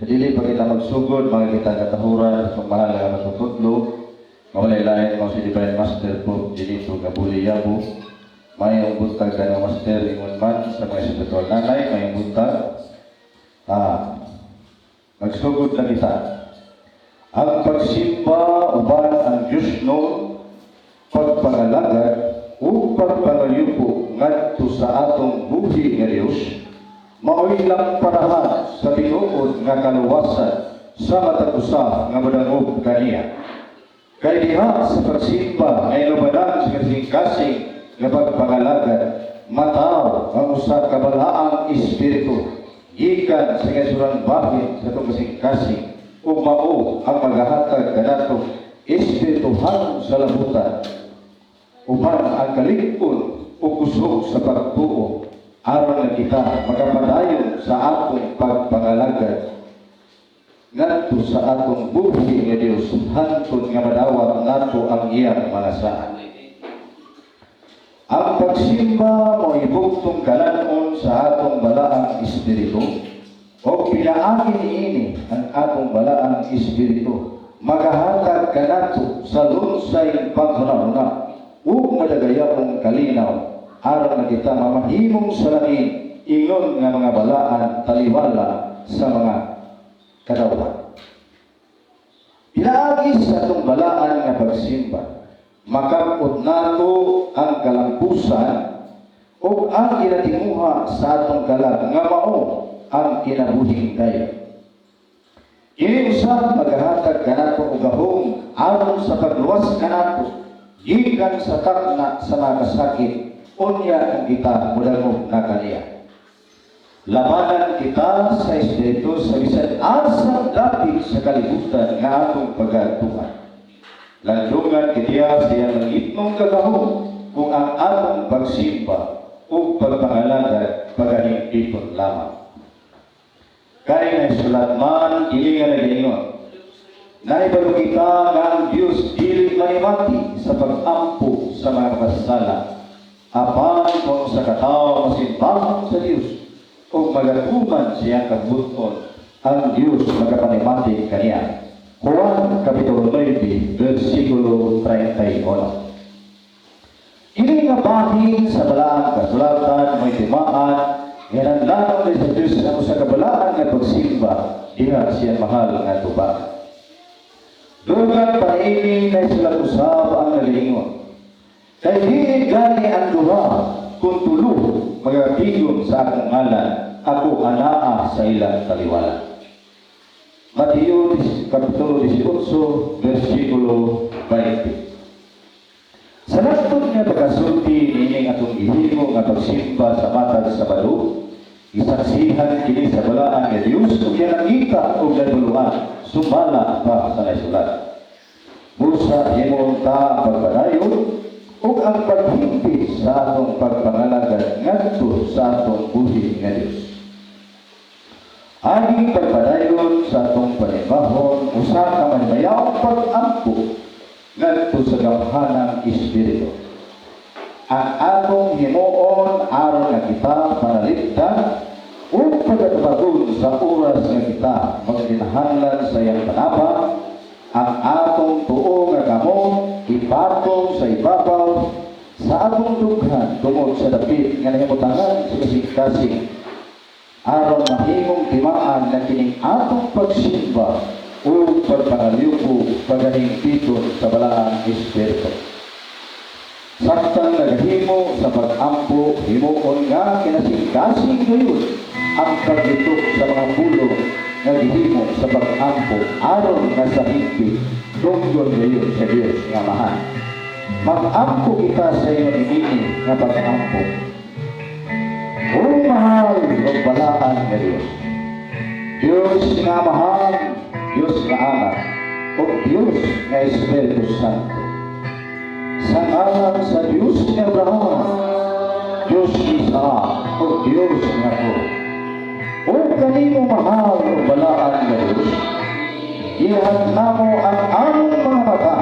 Kadili pa kita magsugod, mga kita katahuran, kung mahal nga matutudlo, mawalay-lain mo si Divine Master po, Dinito Gabuli Yabo, may buntag ka ng Master Ingon Man sa mga spiritual nanay, may buntag, magsugod na kita. Ang pagsimba, uban ang Diyos noon, pagpangalagad, o pagpangayupo ngadto sa atong buhi nga Diyos, maoy lang parahan sa tinuod nga kaluwasan sa matag usa nga madangog kaniya. Kay diha sa pagsimba ay lubanan sa kasing-kasing nga pagpangalagad, mataw ang usa ka balaang espiritu gikan sa kasurang bahin sa itong kasing-kasing ug mao ang maghahatag kanato espirituhan sa labutan uban ang kalikon o kusog sa pagtuo aron na kita magapadayon sa atong pagpangalagad ngadto sa atong buhi nga Dios hantod nga madawat nato ang iyang mga saan. Ang pagsimba mo ibugtong kalanon sa atong balaang espiritu o pinaagi niini ang atong balaang espiritu magahatag kanato sa lunsay paghunahuna ug madagayang kalinaw aron na kita mamahimong sa langit ingon nga mga balaan taliwala sa mga kadauhan. Pinaagi sa atong balaan nga pagsimba, makapot nato ang kalampusan o ang kinatimuha sa atong kalag nga mao ang kinabuhing kayo. Kini usab maghahatag kanato og gahom aron sa pagluwas kanato gikan sa takna sa mga kasakit unya ang kita mudangog na kaniya. Labanan kita sa espiritu sa bisan asang dapit sa kalibutan nga atong pagatuan. Landungan kitiya siya ng itmong kagahom kung ang atong pagsimba o pagpangalagad pagahingpipon lamang. Kaya na sulat man ilingan na gingon, naibalo kita nga ang Diyos dili manimati sa pag-ampo sa mga kasala apan kung sa katao masimpang sa Diyos o magatuman siyang kabuton ang Diyos magapanimati kaniya. Juan Kapitulo 9, versikulo 31. Ini nga bahin sa balaang kasulatan may timaan ngananlanong ni sa Diyos ang sa kabalaan nga pagsimba diha siya mahal nga tubag. Dugan paini na sila usab ang nalingon. Kay di gani ang duha kung tulo magatigon sa akong ngalan, ako anaa sa ilang taliwala. Mateo Kapitulo 18, versikulo 20. Sa nastod nga pagkasulti nining atong gihimo nga pagsimba sa matag sa balo, isaksihan kini sa balaan nga Dios ug yanangita ug naguluhan sumala pa sa nasulat. Busa himong ta pagpadayon ug ang paghimpit sa atong pagpangalagad ngadto sa atong buhi nga Dios. Aning pagpadayon sa atong panibahon usa ka manimayawong pag-ampo ngadto sa gamhanang espiritu. Ang atong himuon aron nga kita panaligdan ug pagatubagon sa oras nga kita magkinahanglan sa iyang panabang, ang atong tuo nga gamot ipatong sa ibabaw sa atong dughan tungod sa dapit nga nahimutangan sa kasing-kasing aron mahimong timaan na kining atong pagsimba o pagpangalyupo pagahingpiton sa balaang espiritu. Saktang nagahimo sa pag-ampo himuon nga kinasing-kasing gayon ang pagbitok sa mga pulong nga gihimo sa pag-ampo aron nga sa higpit tunggon gayon sa Diyos nga mahal. Mag-ampo kita sa iyo ini nga pag-ampo. O mahal o balaan nga Diyos, Diyos nga mahal, Diyos nga anak, o Diyos nga Espiritu Santo. Sa ngalan sa Diyos ni Abraham, Diyos isa, o Diyos nga po. O kanimo mahal o balaan nga Diyos, ihat na mo ang among mga mata.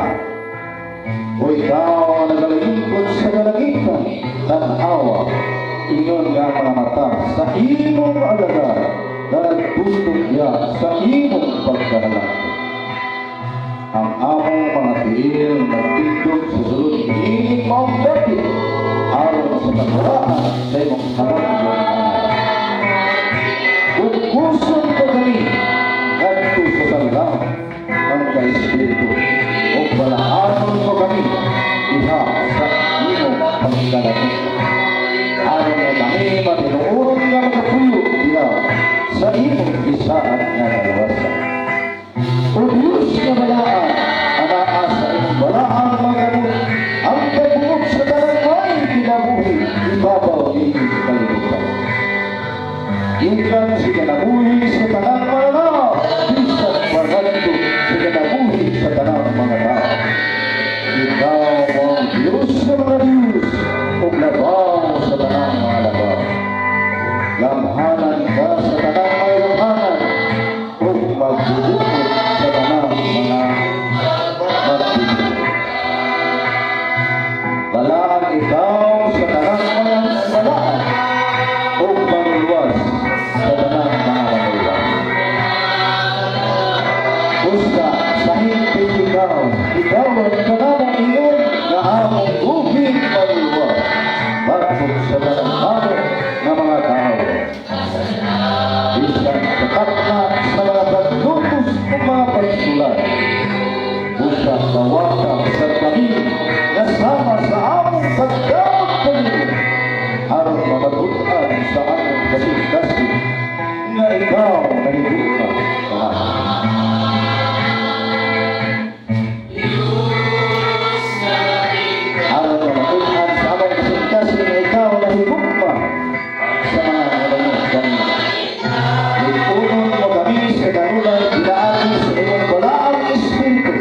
O ikaw ang nagalingkod sa kalangitan, tanawa, ingon nga mga mata sa imong alagad, nagtutok niya sa imong pagkahalangko. Ang among mga tiil nagtindog sa sulod ining maong dapit aron sa pagkaraan sa imong halangko. Uguson ko kami ngadto sa salang ng ka-Espiritu o balaanon ko kami diha sa imong pagkahalangko. Aron na kami matinuod nga magpuyo diha sa imong bisaan nga kalawasan. O Diyos na balaan, anaa sa imong balaan magamot, ang kabuot sa tanang kinabuhi, ibabaw ining kalibutan. Ikan si kinabuhi sa tanang mga tao, bisan paghanto si kinabuhi sa tanang mga tao. Ikaw ang Diyos na mga Diyos, o labaw sa tanang mga labaw. Lamhanan ka sa tanang mga lamhanan, o magbubukod sa tanang mga magbubukod. Balaan ikaw sa tanang mga balaan, o manulwas sa tanang mga manulwas. Usta sa hindi ikaw ang tanang iyon na among ubing manulwas, bakit sa tanang amo na mga tao. Isang kakat na sa mga paglutos o mga pagsulat. Usang tawakang sa kami na sama sa among pagdamot kami. Aron mamatutan sa among kasing-kasing na ikaw nalibuta sa amin. Aron mamatutan sa among kasing-kasing na ikaw nalibuta sa mga nalamot kami. Ipunon mo kami sa kanunay dinaagi sa iyong balaang Espiritu.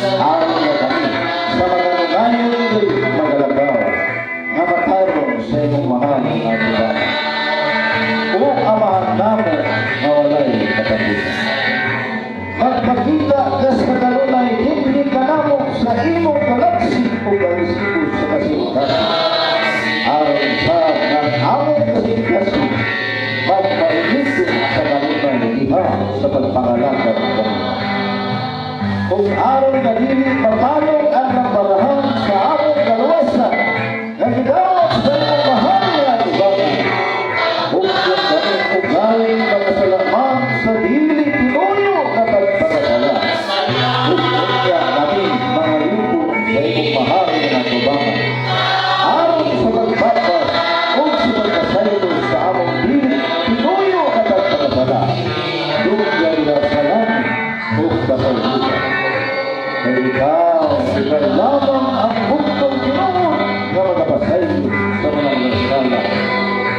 Aron na kami sa maganunayon ng magalagaw nga matarong sa iyong mahal na tulang. O amahan namin na walay katapusan. Magpakita ka sa kanunay hindi ka namo sa imong galaksi o galisipo sa kasing-kasing. Aron sa ng among kasing-kasing magpainitin sa kanunay iha sa pagpangalagad kami. Kung aron na dili mapalong ang nabarahan sa among kalawasan na gidawat sa imong mahal na ibagan. Kung yung kami ugaling makasalaman sa dili tinuyo na pagpapagala. Kung kanya kami mga lipo sa imong mahal na ibagan. Aron sa pagpapas o sa pagkasaylo sa among dili tinuyo na pagpapagala. Dugay na sa langit o kasaylugan. Na ikaw lamang ang buktong Ginoo na magpasaylo sa mga skala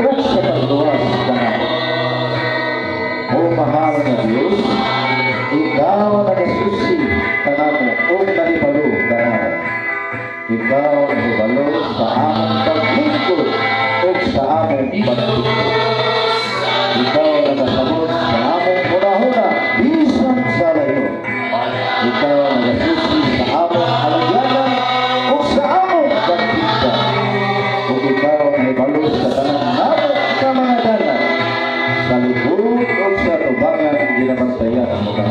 o sa pagluwas ka namin. O mahal na Diyos, ikaw na nasusi ka namin o nalibalo ka namin. Ikaw ang nalibalo sa aming paglingkod o sa aming pagtutulog. Ikaw ang nasamot sa aming huna-huna bisan sa layo. Ikaw ang nasusi sa aming alagyanan o sa aming pagkita. O ikaw ang nalibalo sa tanang namin sa mga dalan. Sa likod o sa tubangan ginabantayan ang mga.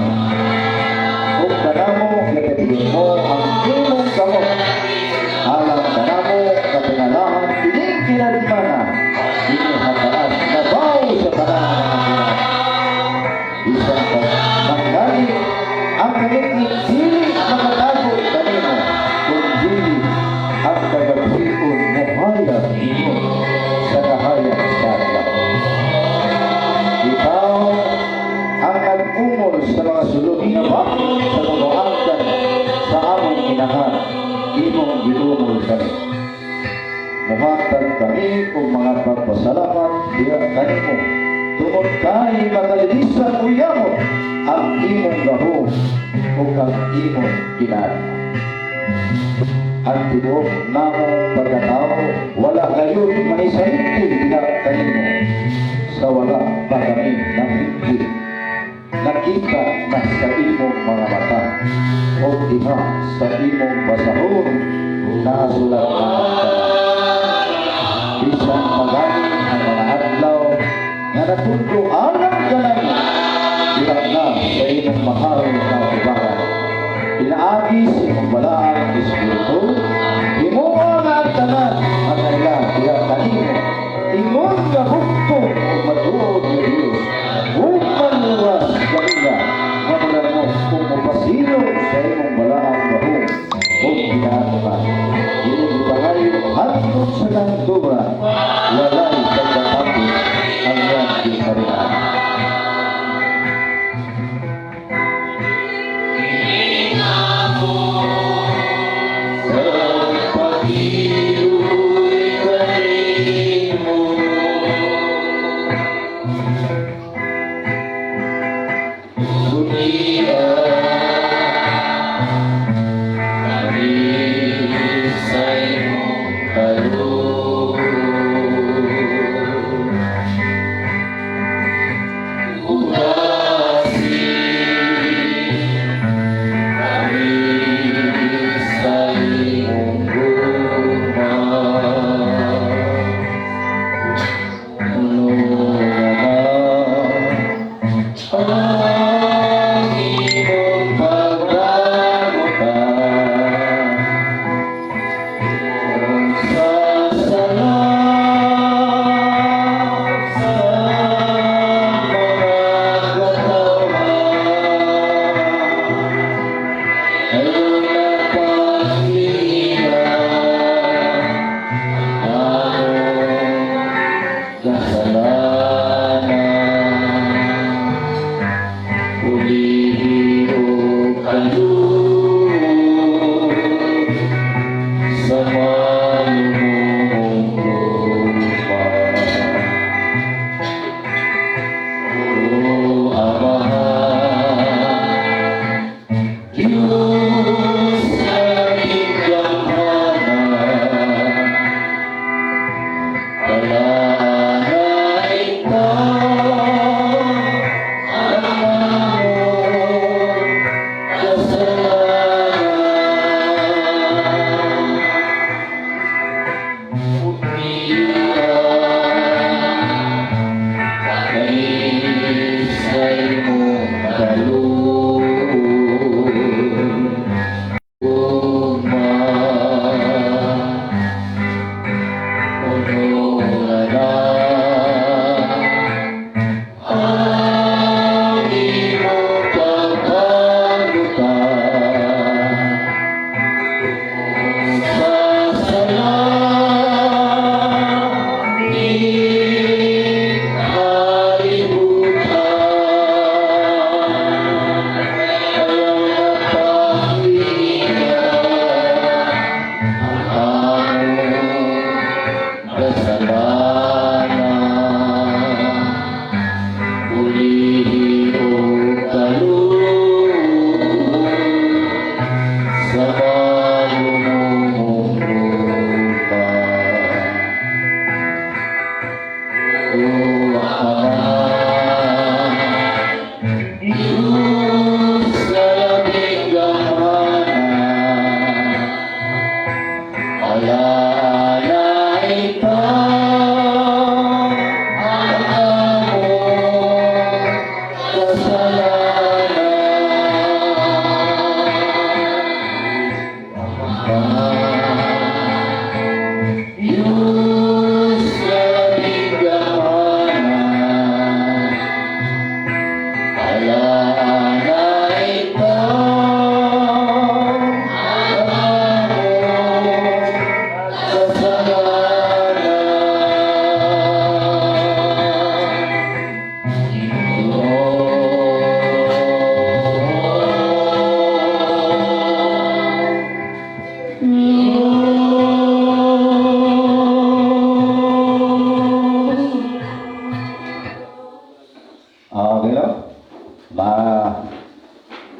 O kanamo kapatid mo ang imong gamot. Alang kanamo kapinalahan piling kinadmana. Ini hataas na baw sa tanang mga. Isang pagmanggali ang kaliknik dili makatago kanimo. Kung dili ang kagapuyon mo hayag ninyo sa kahayag sa Allah. Ikaw ang nag-umol sa mga sulod na bakit sa pag-aangkan sa among inahan, imong ginumol kami. Muhatag kami kung mga pagpasalamat diya kanimo. Tungod kay makalilisan o yamot ang imong gahom o ang imong kinaan. Ang tibuok namong pagkatao, wala gayon manisahiti na kanimo. Sa wala pa kami nakikita. Nakita na sa imong mga mata o diha sa imong basahon nasulat na bisan magaling ang mga adlaw nga natundong alam ka na mahal na tubaran. Pinaagi sa imong balaang Espiritu, himuha nga ang tanan ang kailang kaya kanino. Ingon nga huktong o matuod ng Diyos, huwag manuwas kanila nga mga mo kung mapasilong sa imong balaang bahong o pinaanuman. Ipangayong hantod sa kanturan, walay pagkatapos ang iyang kinarihan.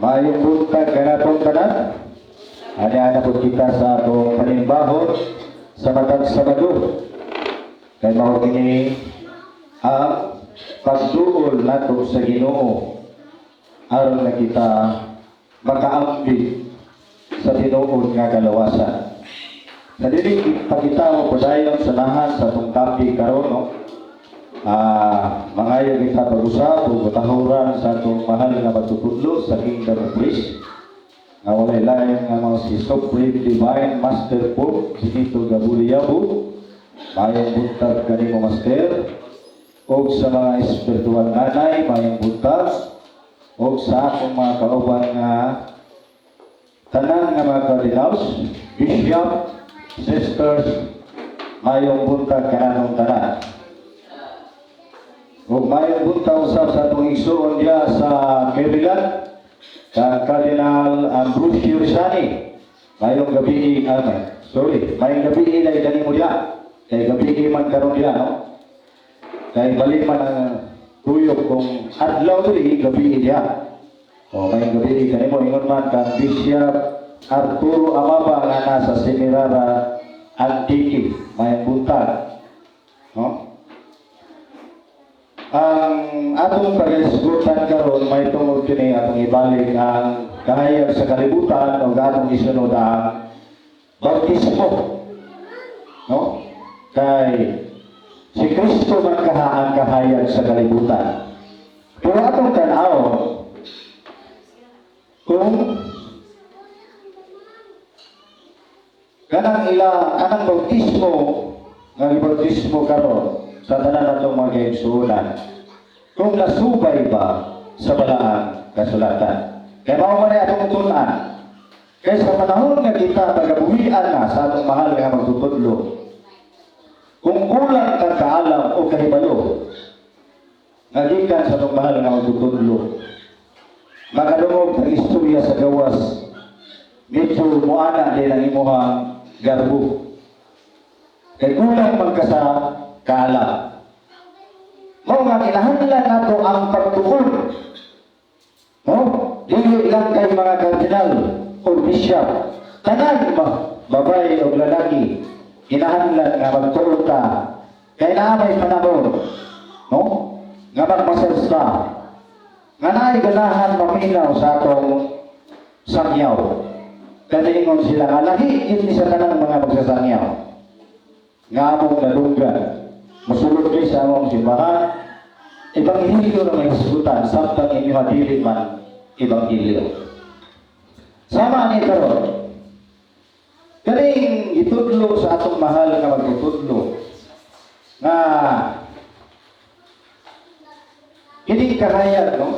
Maayong buntag kanatong tanan. Ana po kita sa atong panimbahon sa matag Sabado. Kay mao kini ang pagduol nato sa Ginoo aron na kita makaambi sa tinuod nga kalawasan. Sa dili pagkita mo padayon sa nahan sa atong kampi karon no. Mangayo kita pag-usap o katahuran sa atong mahal nga matutudlo sa Kingdom of Praise. Nga walay lain nga mga si Supreme Divine Master Pope Ginito Gabuliabu, mayong buntag kanimo Master, o sa mga espiritual nanay, mayong buntag, o sa akong mga kauban nga tanan nga mga cardinals, bishop, sisters, mayong buntag kananong tanan. O mayong buntag usap sa atong igsoon diya sa Maryland, kang Cardinal Ambrosio Rizani, mayong gabi, mayong gabi ilay kanimo diya, kay gabi man karon diya, no? Kay balik man ang tuyok kung adlaw diri gabi diya. O mayong gabi kanimo ingon man kang Bishop Arturo Amaba nga nasa Semirara Antique, mayong buntag, no? Ang atong pag-isgutan karon may tungod kini atong ibalik ang kahayag sa kalibutan o atong isunod ang bautismo, no? Kay si Kristo man ang kahayag sa kalibutan. Pero atong tan-aw kung kanang bautismo nga bautismo karon sa tanan natong mga kaigsuonan, kung nasubay ba sa balaang kasulatan. Kaya mao man atong tun-an. Kaya sa panahon nga kita tagabuhian na sa atong mahal nga magtutudlo, kung kulang ka kaalam o kahibalo nga gikan sa atong mahal nga magtutudlo, makadungog ang istorya sa gawas, medyo muana din ang imuhang garbo. Kaya kulang man ka sa kaalam. Mao nga kinahanglan nato ang pagtuon. No? Dili lang kay mga kardinal o bishop. Tanan babae o lalaki, kinahanglan nga magtuon ka. Kay naamay panahon, no? Nga magmasas ka. Nga naay ganahan maminaw sa atong sangyaw. Kadaingon sila nga lahi hindi sa tanang mga magsasangyaw. Nga among nalunggan. Masulod kayo sa among simbahan, Ebanghelyo na may hasutan, samtang inyo hadili man Ebanghelyo. Sama ni karon. Kaning itudlo sa atong mahal nga magtutudlo nga kining kahayag, no?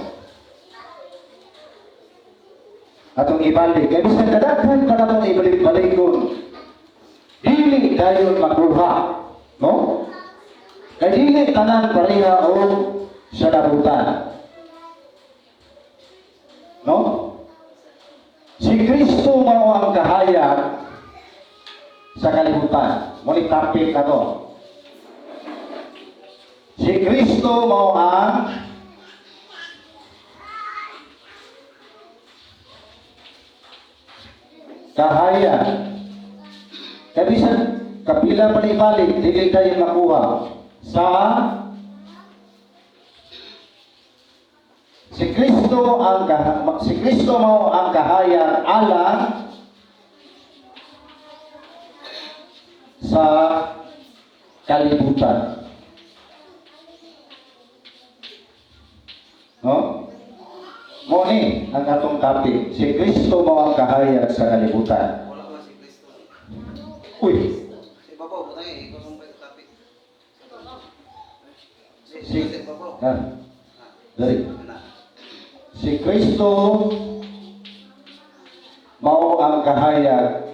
Atong ibalik. Kaya bisan kadaghan pa natong ibalik-balikon, dili dayon makruha, no? Kaya dili tanan pareha o sa nabutan. No? Si Kristo mao ang kahayag sa kalibutan. Muli topic na to. Si Kristo mao ang kahayag. Kaya bisan kapila man ibalik, dili tayo makuha sa si Kristo mao ang kahayag alang sa kalibutan. No? Mo ni ang atong topic. Si Kristo mao ang kahayag sa kalibutan. Wala ba si Kristo? Uy, Si Babaw, putang ikaw sa mga topic. si Babaw. dari si Kristo mao ang kahayag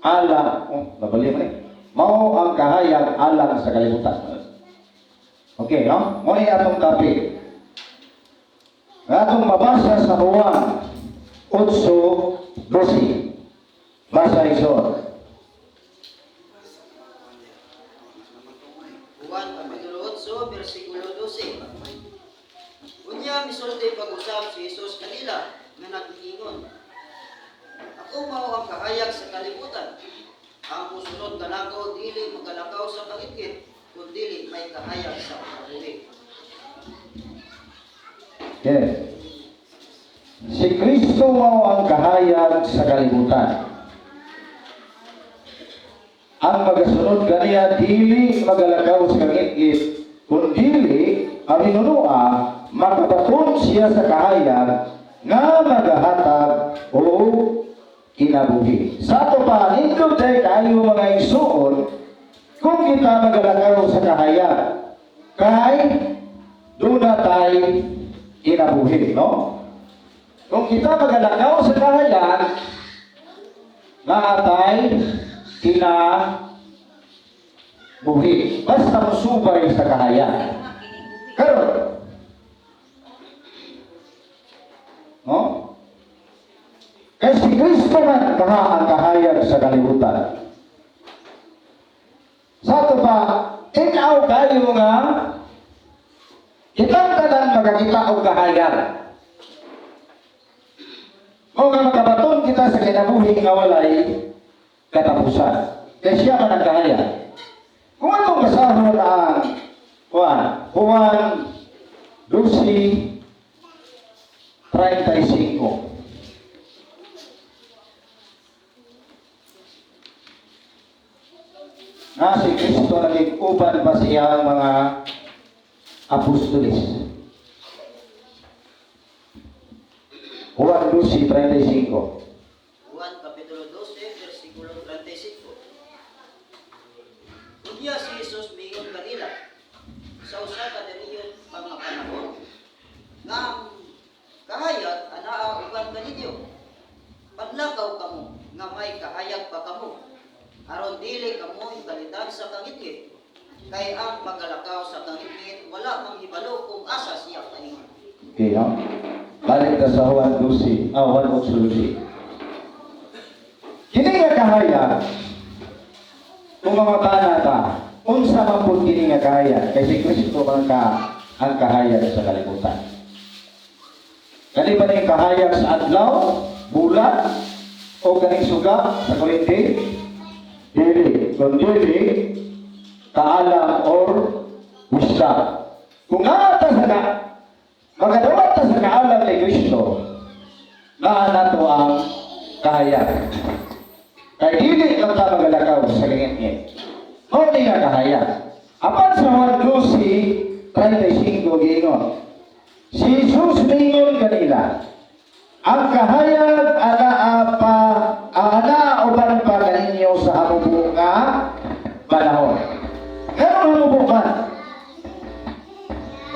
alang nabali man mao ang kahayag alang sa kalibutan. Okay, no? Mo ni atong topic. Atong mabasa sa Juan 8:12. Basa iso. Juan kapitulo 8, bersikulo 12. Unya misulti pag-usap si Jesus kanila nga nag-ingon. Ako mao ang kahayag sa kalibutan. Ang musunod kanako dili magalakaw sa pangitgit, kundi may kahayag sa pagbuhi. Okay. Si Kristo mao ang kahayag sa kalibutan. Ang magasunod kaniya dili magalakaw sa kangit-git, kundi ang hinunua makabaton siya sa kahayag nga magahatag o kinabuhi. Sa ato pa, nindot tayo kayo mga igsuon kung kita magalakaw sa kahayag kay doon na tayo kinabuhi, no? Kung kita magalakaw sa kahayag nga atay kinabuhi. Basta musubay sa kahayag. Karon, no? Kaya si Kristo man kaha ang kahayag sa kalibutan. Sa ito pa, ikaw kayo nga kitang tanan magakita og kahayag. O nga makabaton kita sa kinabuhi nga walay katapusan. Kaya siya man ang kahayag. Kung anong kasahon ang Juan 12:35. Na si Kristo naging uban pa siya ang mga apostoles. Juan 12:35. Juan Kapitulo 12, versikulo 35. Unya si Jesus mingon kanila, sa usa ka diriyon pang mga panahon, nga ang kahayag anaa uban kaninyo. Padlakaw kamo, nga may kahayag pa kamo, aron dili kamo ibalitan sa kangitgit. Kay ang magalakaw sa kangitgit, wala mang hibalo kung asa siya kaingon. Okay, no? Balik na sa Juan 12. Juan 8:12. Kini nga kahayag, kung mga banata, unsa man po kini nga kahayag, kay si Kristo man ang kahayag sa kalibutan. Kani ba ning kahayag sa adlaw, bulan, o kaning suga sa kulinti? Dili. Kung dili, kaalam or wisdom. Kung ata sa magadawa ta sa kaalam ni Kristo, na nato ang kahayag. Kay dili lang ta magalakaw sa lingit-ngit. Mao ni nga kahayag. Apan sa Juan 12:35 giingon, si Jesus mingon kanila, ang kahayag ana uban pa kaninyo sa hamubo nga panahon. Pero hamubo man.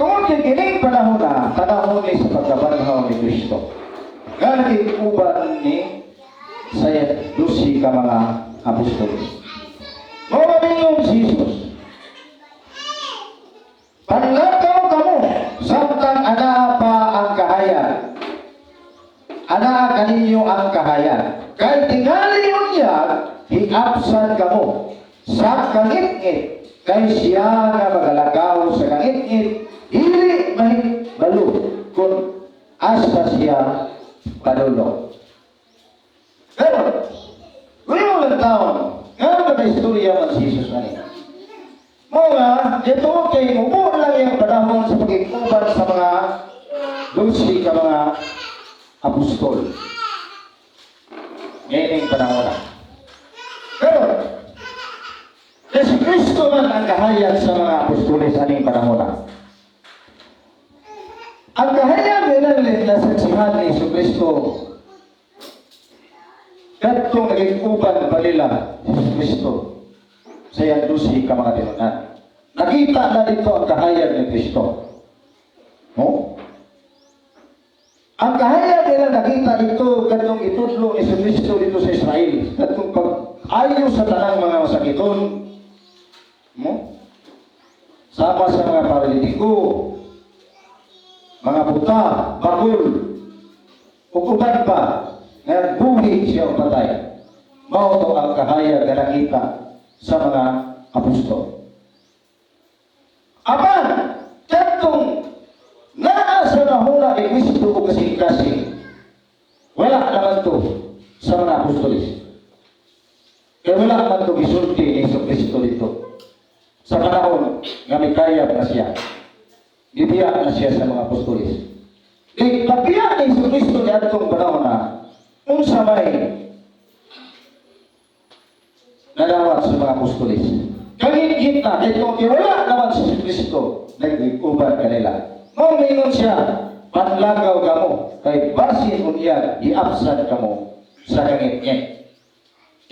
Kung kikinig panahon na, panahon ni sa pagkabanhaw ni Kristo. Nga naging uban ni sa 12 ka mga apostoles. Mawamingon si Jesus, panlakaw kamo, samtang anaa pa ang kahayag. Anaa kaninyo ang kahayag. Kay tingali yun niya, hiapsan kamo sa kangit-ngit. Kay siya nga magalakaw sa kangit-ngit, dili mahibalo kung asa siya padulong. Pero, ngayon lang taon, nga ba istorya man si Jesus na niya? Mga, ito kay mubo lang yung panahon sa pag-ikuban sa mga 12 ka mga apostol. Ngayon yung panahon na. Pero, si Kristo man ang kahayag sa mga apostoles sa aning panahon na. Ang kahayag nilalit na saksihan ni Yesu Kristo, katong naging uban pa nila si Yesu Kristo sa iyang 12 ka mga tinunan. Nakita na dito ang kahayag ni Kristo. No? Ang kahayag nila nakita dito katong itudlo ni Yesu Kristo dito sa Israel. Katong pag-ayo sa tanang mga masakiton, no? Sama sa mga paralitiko, mga buta, bakul, uban pa, nga buhi siya patay. Mao to ang kahayag na nakita sa mga apostol. Apan, katong naa sa nahuna ni Kristo o kasing-kasing, wala naman to sa mga apostoles. Kaya wala naman to gisulti ni Yesu Kristo dito. Sa panahon nga may kayag na siya, gibiya na siya sa mga apostoles. Pagbiya ni Yesu Kristo ni atong panahon na, unsa may nadawat sa mga apostoles. Kagigit na, ito wala naman si Kristo, nag-uban kanila. Mingon siya, panlagaw ka mo, kay basin mo niya, iapsan ka mo sa kangit-ngit.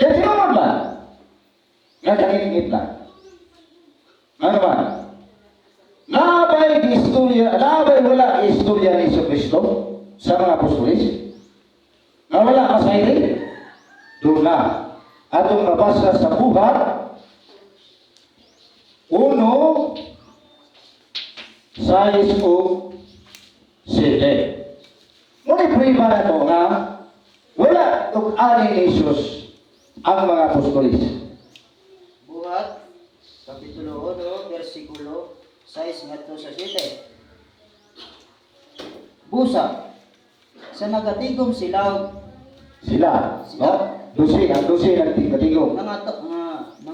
Kaya tinunod ba? Nga kangit-ngit na. Ano ba? Nabay wala istorya ni Iso Kristo sa mga apostolis? Na wala masayri? Doon na. Atong nabasa sa buhat, 1, 6 o 7. Ngunit prima na ito nga, wala itong ani ni Jesus ang mga apostolis. Buhat, Kapitulo 1, versikulo 6 ngadto sa 7. Busa, sa nagatigom silaw, Sila, no? Ang 12 nagtigom.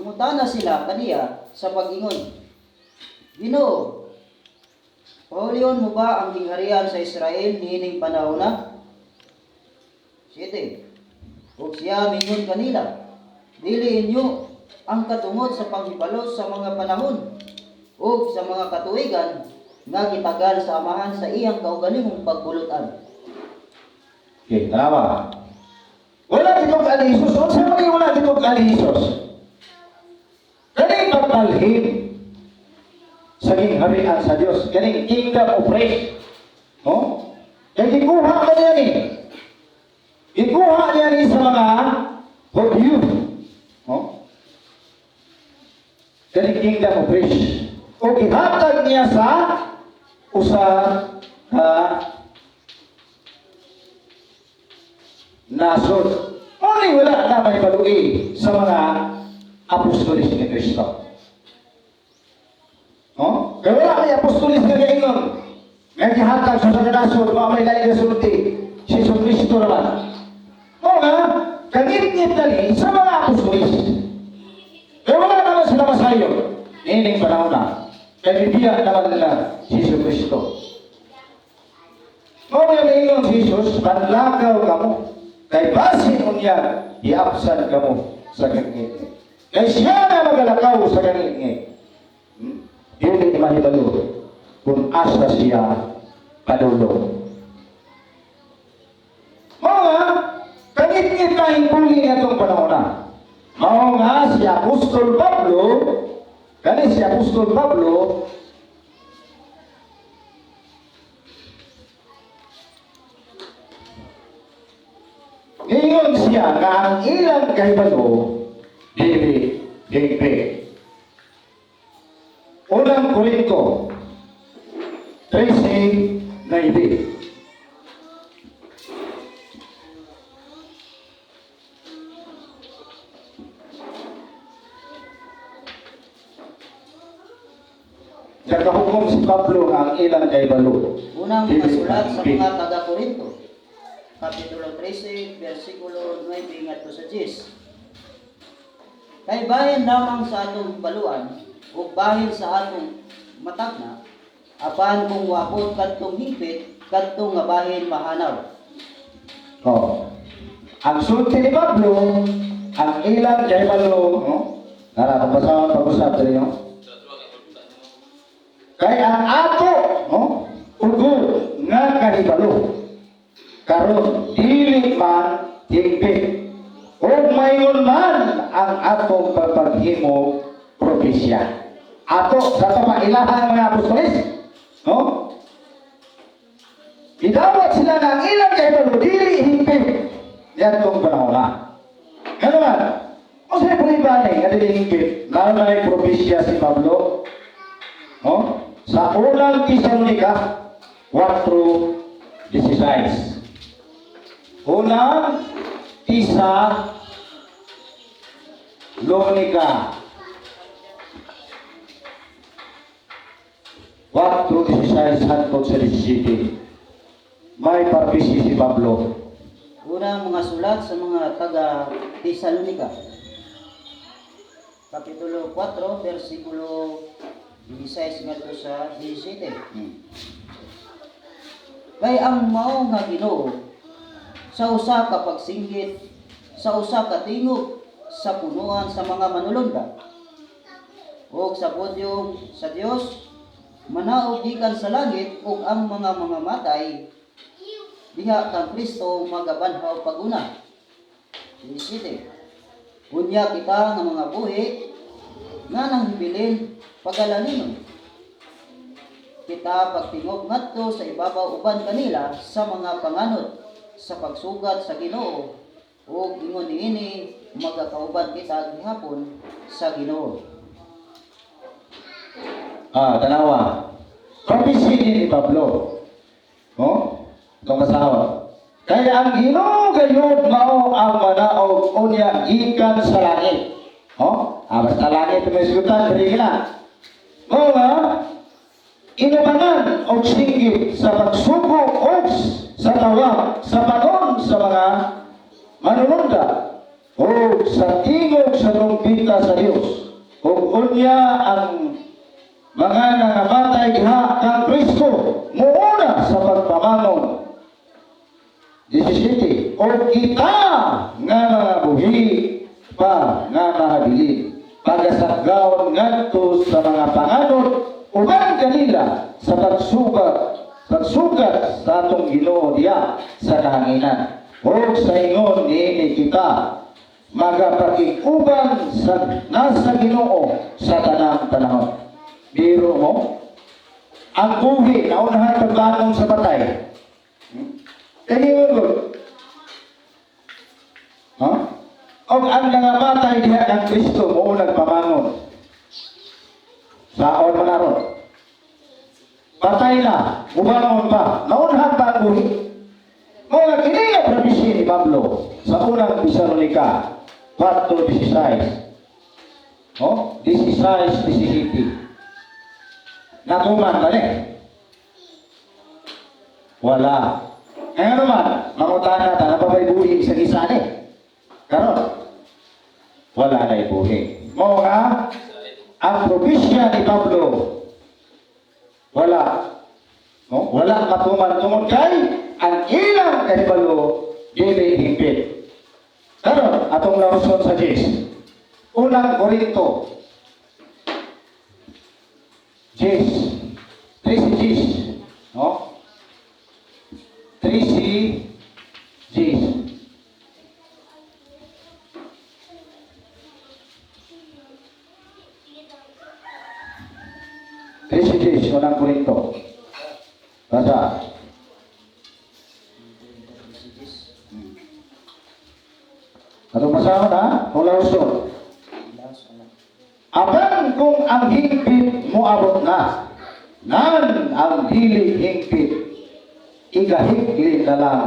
nangutana sila kaniya sa pag-ingon. Ginoo, paulion mo ba ang gingharian sa Israel niining panahon na? 7. Ug siya mingon kanila, dili inyo ang katungod sa panghibalot sa mga panahon ug sa mga katuigan nga gitagal sa amahan sa iyang kaugalingong pagbulutan. Okay, tama. Wala kitong kali Jesus. O sa mga wala kitong kali Jesus. Kaning pagbalhin sa gingharian sa Diyos. Kaning kingdom of praise. No? Kaya gikuha ka niya ni. Gikuha niya ni sa mga Hudyo. No? Kaning kingdom of praise. O ihatag niya sa usa ka nasod. Only wala na may balugi sa mga apostolis ni Kristo. No? Kaya wala may apostolis na kaingon. Ngayon ihatag sa nasod, mga may lain na sulti. Si Jesus Kristo naman. O nga, kangit-ngit na ni sa mga apostolis. Kaya wala naman sila masayo. Ining panahon na. Kaya bibiyak naman nila si Jesus Kristo. Kung may maingon si Jesus, panlakaw ka mo. Kay basin mo niya, iapsan ka mo sa kangit-ngit. Kaya siya na magalakaw sa kangit-ngit. Hindi mahibalo kung asa siya kadulo. Mga kangit-ngit na hingpuli niya itong panahon na. Mga nga si Apostol Pablo, kani si Apostol Pablo, ngayon siya nga ang ilang kahibalo, dili, higpi. Unang Korinto 13:9. Nagkahukom si Pablo nga ang ilang kahibalo. Unang masulat sa mga taga-Korinto, Kapitulo 13, versikulo 9 ngadto sa 10. Kay bahin lamang sa atong baluan, ug bahin sa atong matagna, apan kung wapod kadtong hingpit, kadtong nga bahin mahanaw. Oh. Ang sulti ni Pablo, ang ilang kahibalo, no? Nara, pag-usap tayo, no? Kaya ang ato, no? Ugo nga kahibalo. Karon dili man hingpit. O mayon man ang atong paghimo propesya. Ato sa to ilahan mga apostoles, no? Idawat sila ng ilang kahibalo dili hingpit. Yan tong panahon na. Ano man? O sa pulibani nga dili hingpit, lalo na yung propesya si Pablo, no? Sa unang Tesalonica 4:16. Unang Tesalonica 4:16 hangtod sa 17. May parbisi si Pablo. Unang mga sulat sa mga taga-Tesalonica, Kapitulo 4, versikulo 16 ngadto sa 17. Kay ang mao nga Ginoo sa usa ka pagsinggit, sa usa ka tingog sa punuan sa mga manulunda, ug sa podyong sa Dios manaog gikan sa langit ug ang mga matay diha kang Kristo magabanhaw paguna. 17. Unya kita nga mga buhi nga nanghibilin pagalaningon. Kita pagtingog ngadto sa ibabaw uban kanila sa mga panganod sa pagsugat sa Ginoo ug ingon niini magakauban kita gihapon sa Ginoo. Tanawa. Prophecy ni Pablo. Oh? Itong kasawa. Kaya ang Ginoo gayud mao ang manaog unya gikan sa langit. Oh? Basta langit may sigutan diri na. Mao nga inubangan og singgit sa pagsugo og sa tawag sa panon sa mga manununda o sa tingog sa trumpeta sa Dios. Ug unya ang mga nangamatay diha kang Kristo muuna sa pagpamangon. 17. O kita nga mga buhi pa nga mahabilin pagasagawon ngadto sa mga panganod uban kanila sa pagsugat sa atong Ginoo diha sa kahanginan. O sa ingon niini kita magapakiguban sa nasa Ginoo sa tanang panahon. Biro mo, ang buhi na unahan pagbangon sa patay. Kaya mo, o ang nangamatay diha ng Kristo mo nagpamangon. Saon manaron. Patay na, ubangon pa, naunahan pa ang buhi. Mga kini ang prophecy ni Pablo sa unang Tesalonica 4:16. 16-17. Natuman ba wala. Ngayon naman, mangutan natin, ano pa ba'y buhi sa gisa karon wala na ibuhi. Mo nga, ang propesya ni Pablo, wala. No? Wala matuman tungod kay ang ilang kahibalo dili hingpit. Karon atong lawson sa Jes. Unang Korinto 13 Jes, no? 13 Jes. Unang Korinto. Basa. Atong basahan ha? Kung lawson. Apan kung ang hingpit mo abot na, nan ang dili hingpit, igahigli na lang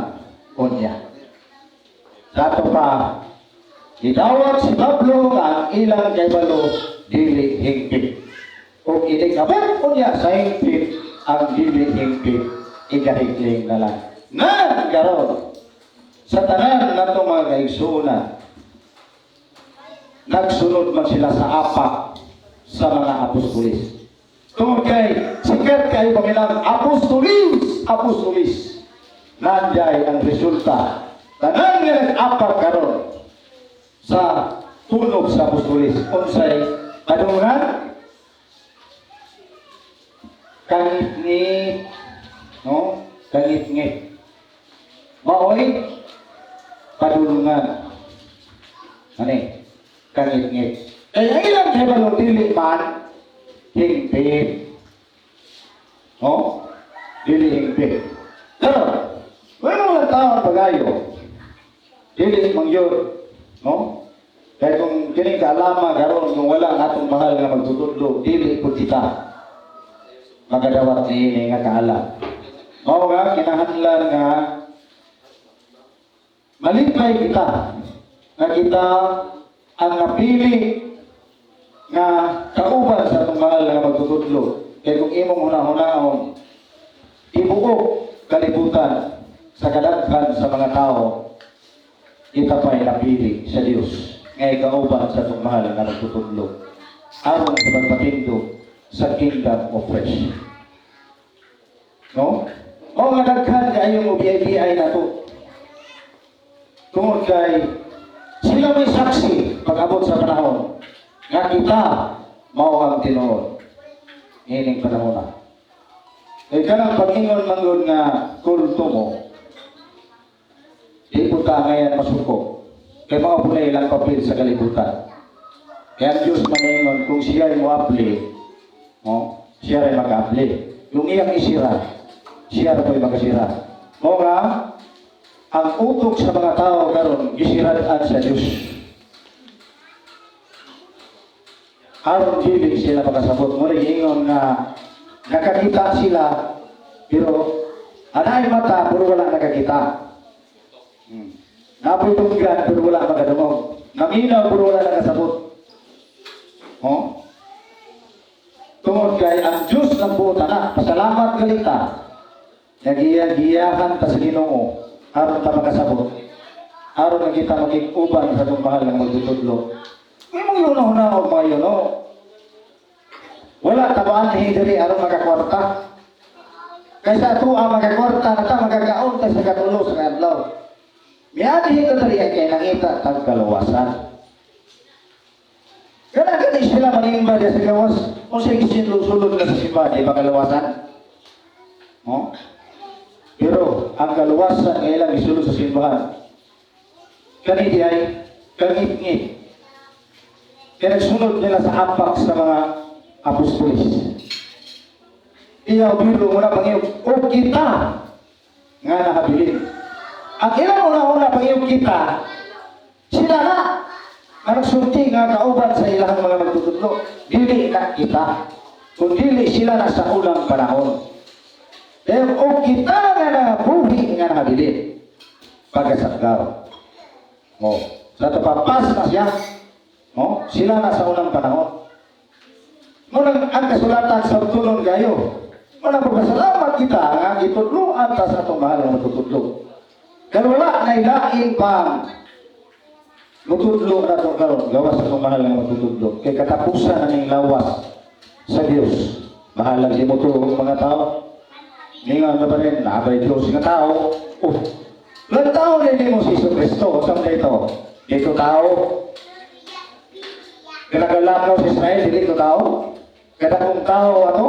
unya. Dato pa, gitawag si Pablo nga ang ilang kaibalo dili hingpit. O inikabot unya sa hingpit, ang dili hingpit, igahigli na lang. Nan garon, sa tanan na itong mga kaigsuunan, nagsunod man sila sa apak sa mga apostolis. Tungkol kay sikat kayo pamilang apostolis. Nandiyan ang resulta. Tanan nga nag-apak karon sa tunog sa apostolis. Unsay kadungan? Kangit-ngit. No? Kangit-ngit. Maoy padulungan. Ani? Kangit-ngit. Kaya ilang hebalo dili man hingpit. No? Dili hingpit. Pero, wala mga tao pagayo. Dili mangyod. No? Kaya kung kining kaalama karon kung wala ang atong mahal nga magtutudlo, dili po kita magadawat ni nga kaalam. Mao nga kinahanglan nga malipay kita nga kita ang napili nga kauban sa itong mahal nga magtutudlo. Kaya kung imong hunahunahon, ibuok kalibutan sa kadaghan sa mga tao, kita pa'y napili sa Diyos. Ngay kauban sa itong mahal nga magtutudlo. Aron sa pagpatindog sa kingdom of flesh. No? O nga daghan kayong ubi-ay na to. Tungod kay sila may saksi pag-abot sa panahon nga kita mao ang tinuod. Ining panahon na. Kaya kanang pag-ingon manggod nga kulto mo, di po ta ngayon masuko. Kaya mga pula ilang papel sa kalibutan. Kaya ang Diyos maningon, kung siya ay mo-apply, siya ay mag-apply. Kung iyang isira, siya ay makasira. O nga, ang utok sa mga tao karon gisiraan sa Diyos. Aron dili sila makasabot. Muli ingon nga nakakita sila, pero anay mata, puro wala nakakita. Napoy tunggan, pero wala makadungog. Naminaw, pero wala nakasabot. Tungod kay ang Diyos ng buota na, pasalamat galita. Nagiyahan ta sa Ginoo, aron ta makasabot. Aron na kita maging uban sa itong mahal ng magtutudlo. May mong yun-una o mga yun, wala tabaan ni diri aron makakwarta. Kaysa ito ang makakwarta na ta, magkakaon ta sa katulo sa kadlaw. Miyadi ito dali ay kaya nangita tag kaluwasan. Gana sila manimba sa gawas, kung siya gisinulog na sa simba, di ba kaluwasan? Pero ang kaluwasan ngayon lang isulog sa simbahan. Kanidi ay kangit-ngit. Kaya nagsunod nila sa apak sa mga apostolis. Iyaw biro muna pangiyog, o kita nga nakabilin. Ang ilang una-una pangiyog kita, sila na ang nagsulti nga kauban sa ilang mga magtutudlo. Dili na kita, kung dili sila na sa ulang panahon. Pero o kita nga nabuhi nga nakabilin, pagkasagaw. Sa tapapas na siya, sila na sa unang panahon. Munang ang kasulatan sa tulong kayo. Munang pagkasalamat kita nga itudloan ta sa itong mahal na matutudlo. Kaya wala na ilain pang matudlo na itong karon, gawas sa itong mahal na matutudlo. Kaya katapusan na ning lawas sa Diyos. Mahalag di mo ito mga tao. Ngayon na ba rin, nakabay Diyos nga tao. Ilang tao din mo si Iso Cristo. Saan dito? Dito tao. Kinagalap mo si Ismael, dito tao. Kada kong tao ato.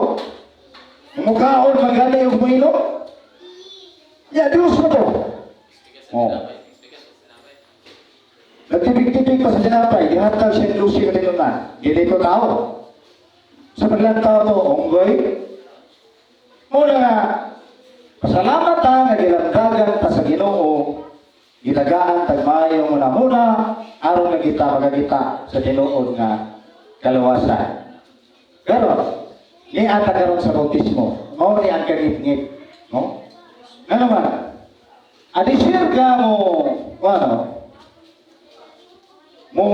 Mukhaon magali yung buhilo. Ya, Diyos mo to. Nagtibig-tibig pa sa tinapay. Dihatag siya Lucy ka tinunan. Dito tao. Sa paglantaw to, onggoy. Muna nga, pasalamat ta, nagilandagan ta sa Ginoo. Gitagaan tagmayo muna aron na kita magagita sa tinuod nga kaluwasan. Pero ni ata karon sa bautismo, mao ni ang kagit-ngit, Ano man? Adisir ka mo, mo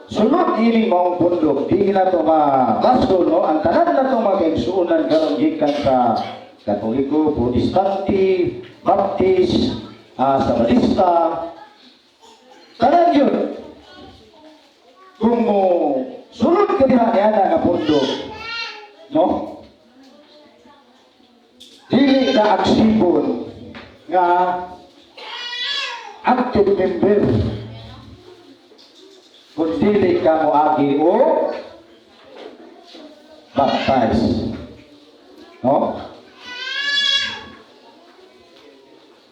sulod ini maong bundok, di na to mabasol, ang tanan na to magkaigsuunan karon gikan sa Katoliko, Protestante, Baptist, Sabatista, tanan yun. Kung mo sulod ka diha niya nga bundok, dili ka aksibon nga active member. Kung dili ka mo agi o baptize.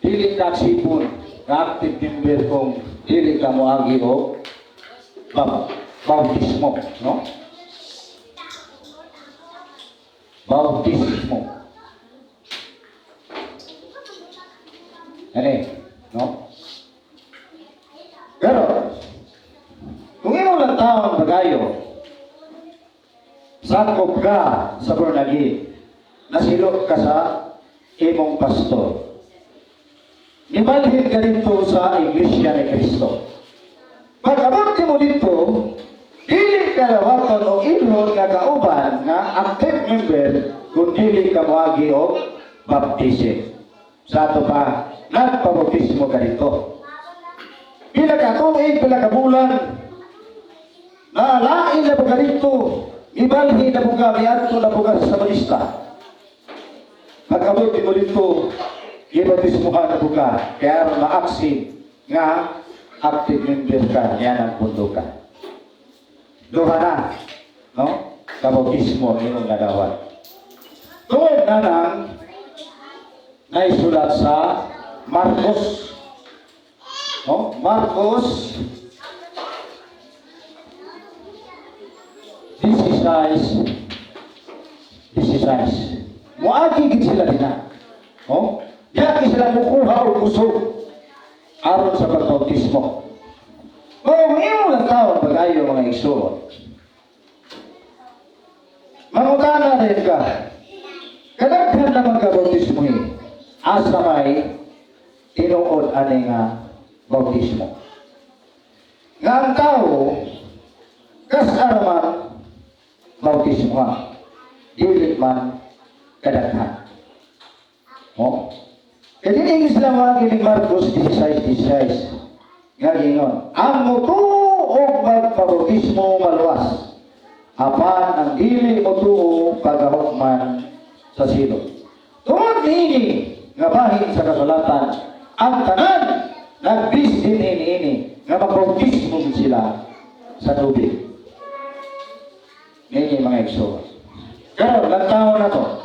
Dili ka sipon, active member kung dili ka mo agi o bautismo. Bautismo. Pero, kung imo lang taon pagayo, sakop ka sa born again, nasilok ka sa imong pastor. Ibalhin ka dito sa Iglesia ni Cristo. Pag-abot mo dito, dili ka lawaton o ilhon nga kauban nga active member kung dili ka moagi o baptism. Sa ato pa, nagpabautismo ka dito. Pila ka tuig, pila ka bulan, naalain na po ka dito, ibalhin na po ka, miadto na po ka sa balista. Pag-abot mo dito, ibautismohan na po ka, kaya ma-aksi nga active member ka, yan ang pundo ka. Duha na, kabautismo ang imong ganawan. Tungod na nang naisulat sa Marcos. No? Marcos 16. Muagi gid sila dina. No? Yaki sila mukuha o kusog aron sa pagbautismo. Kung imo lang taon pag-ayo mga igsoon, mangutana rin ka, kadaghan na magkabautismo asa may tinuod ani nga bautismo. Nga ang tao, kasaraman bautismo nga, dili man kadaghan. O? Kaya din sila mga kinig Marcos 16. Nga gingon, ang mutuo magpabautismo maluwas, apan ang dili mutuo pagahukman sa silot. Tungod niini nga bahin sa kasulatan, ang tanan nagbis din ini nga magbautismo sila sa tubig. Ngayon mga igsoon. Karon lang taon na to.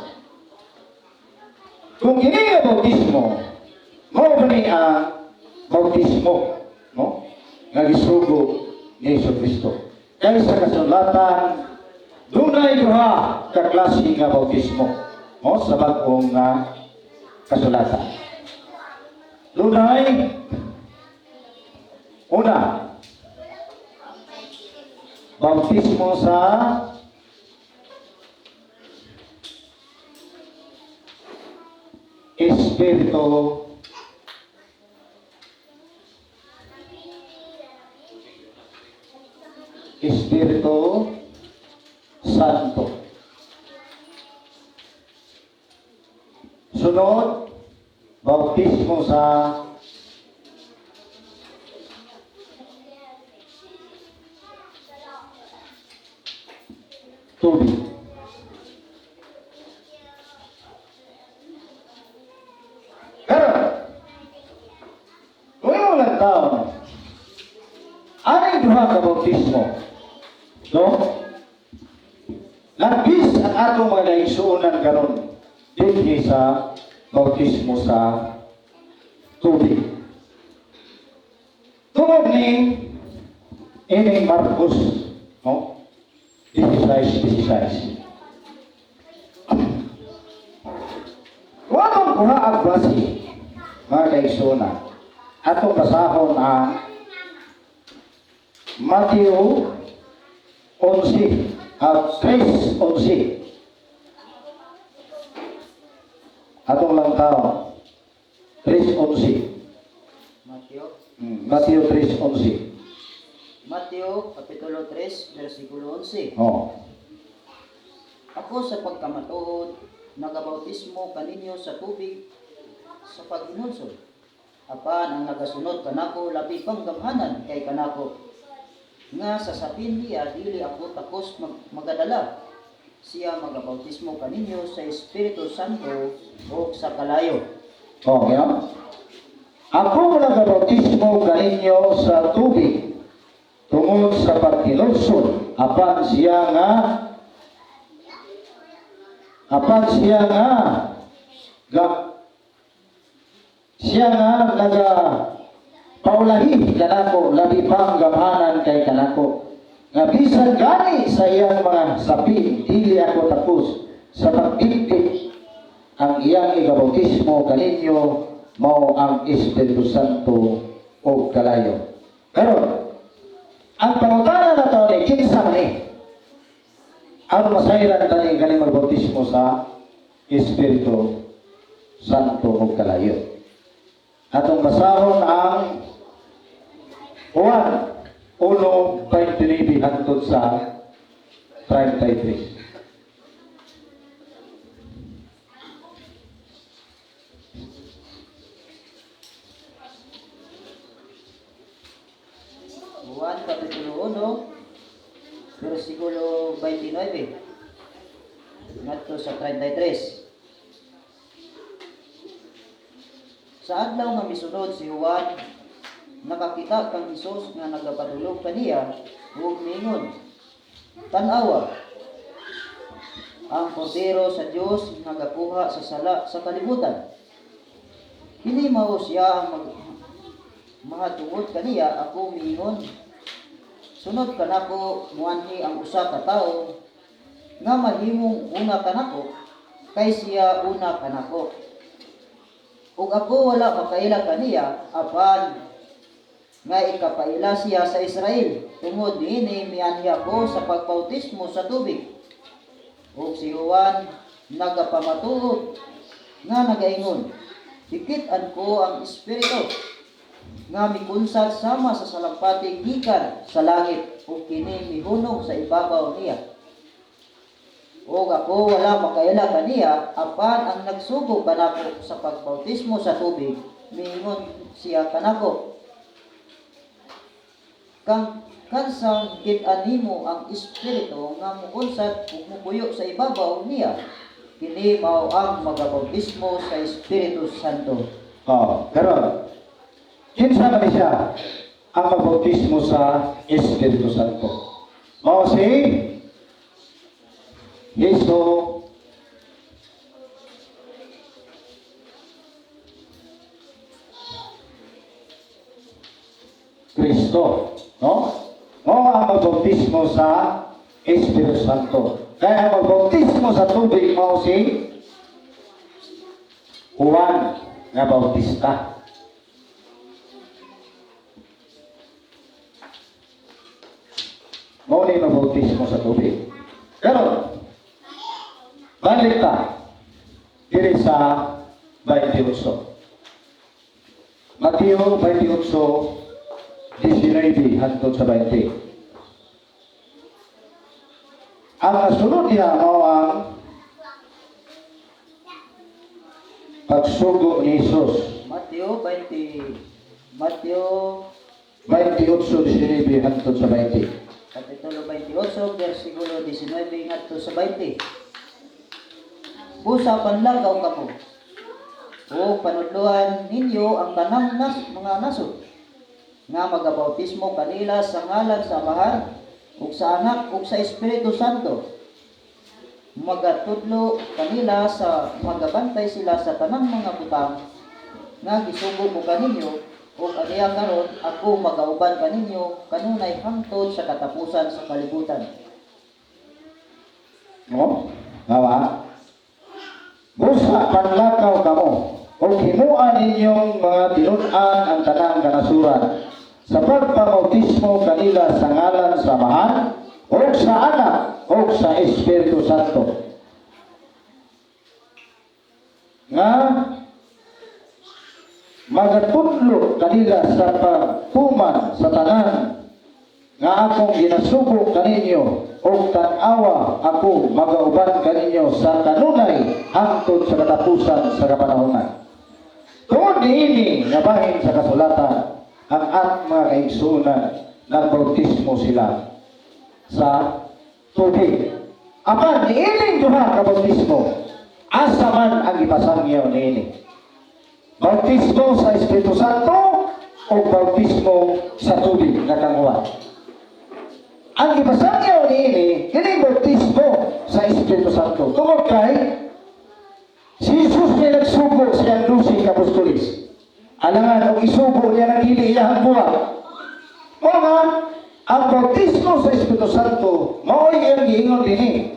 Kung ini nga bautismo, mo ni ang bautismo, no? Nga gisugo ni Hesus Kristo. Kaya sa kasulatan, dunay duha ka klase nga bautismo, no? Sa bag-ong kasulatan. Dunay una, bautismo sa Espiritu Santo. Sunod, bautismo sa tubig. Pero, kung yung walang taon, anong duha ka bautismo? No? Labis ang atong mga naigsuunan karon dinhi sa bautismo sa tubig. Tungod ni ini Marcos, no? 16. Walang kuha ang klase, mga kaigsuunan. Atong basahon ang Mateo 11 at 3:11. Atong lang tao 3:11. Mateo 3:11. Mateo Kapitulo 3, versikulo 11. Oh. Ako sa pagkamatuod, nagabautismo kaninyo sa tubig sa paghinulsol. Apan ang nagasunod kanako labi pang gamhanan kay kanako. Nga sa sapin niya dili ako takos magadala. Siya magabautismo kaninyo sa Espiritu Santo o sa kalayo. Oh, yan. Ako nagabautismo kaninyo sa tubig tungod sa paghinulsol. Apan siya nga naga paulahi kanako labi pang gamhanan kay kanako. Nga bisan gani sa iyang mga sapi, dili ako tapos sa pagdikdik. Ang iyang igabautismo kaninyo mao ang Espiritu Santo o kalayo. Pero ang pangutana na ito ni kinsa man ang masayran tani ganing magbautismo sa Espiritu Santo o kalayo. Atong basahon ang Juan 1:29 hangtod sa 33. Juan Kapitulo 1, versikulo 29, ngadto sa 33. Sa adlaw nga misunod si Juan, nakakita kang Hesus nga nagapadulog kaniya ug miingon, "Tan-awa, ang kordero sa Dios nagakuha sa sala sa kalibutan. Kini mao siya ang mahatungod kaniya ako miingon. Sunod kanako muanhi ang usa ka tawo nga mahimong una kanako kay siya una kanako. Ug ako wala makaila kaniya apan nga ikapaila siya sa Israel. Tungod niini mianhi ako sa pagbautismo sa tubig. Ug si Juan nagapamatuod nga nagaingon, dikitan ko ang Espiritu nga mikunsad sama sa salampati gikan sa langit ug kini mihunong sa ibabaw niya. Ug ako wala makaila kaniya apan ang nagsugo kanako sa pagbautismo sa tubig miingon siya kanako, kansang gid-an nimo ang Espiritu nga mukunsad ug mupuyo sa ibabaw niya, kini mao ang magabautismo sa Espiritu Santo. Karon, kinsa man siya ang magbautismo sa Espiritu Santo? Mao si Heso Kristo, no? Mao ang magbautismo sa Espiritu Santo. Kaya ang magbautismo sa tubig mao si Juan nga Bautista. Mao ni mabautismo sa tubig. Pero balik ta diri sa 28. Mateo 28, 19 hangtod sa 20. Ang nasunod niya mao ang pagsugo ni Jesus. Mateo 28 28, 19 hangtod sa 20. Kapitulo 28, versikulo 19 ngadto sa 20. Busa panlagaw kamo. O panudluhan ninyo ang tanang mga nasod nga magabautismo kanila sa ngalan sa Amahar ug sa Anak ug sa Espiritu Santo. Magatudlo kanila sa magabantay sila sa tanang mga butang nga gisugo ko kaninyo ug aniya karon ako magauban kaninyo kanunay hangtod sa katapusan sa kalibutan. No? Nawa? Busa panlakaw kamo o himuan ninyong mga tinud-an ang tanang kanasuran sa pagpamautismo kanila sa ngalan sa Amahan o sa Anak o sa Espiritu Santo. Nga magatudlo kanila sa pagtuman sa tanan nga akong ginasugo kaninyo o tan-awa ako magauban kaninyo sa kanunay hangtod sa katapusan sa kapanahonan. Tungod niini nga bahin sa kasulatan ang mga kaigsunan nagbautismo sila sa tubig. Apan niining duha ka bautismo asa man ang ipasangyaw niini. Bautismo sa Espiritu Santo o bautismo sa tubig nga kanguha. Ang ipasangyaw niini kini bautismo sa Espiritu Santo. Tungod kay si Jesus niya nagsugo sa iyang 12 apostoles. Alangan o isugo niya ng hili iyang buha. Mga ang bautismo sa Espiritu Santo mao iyang giingon dinhi.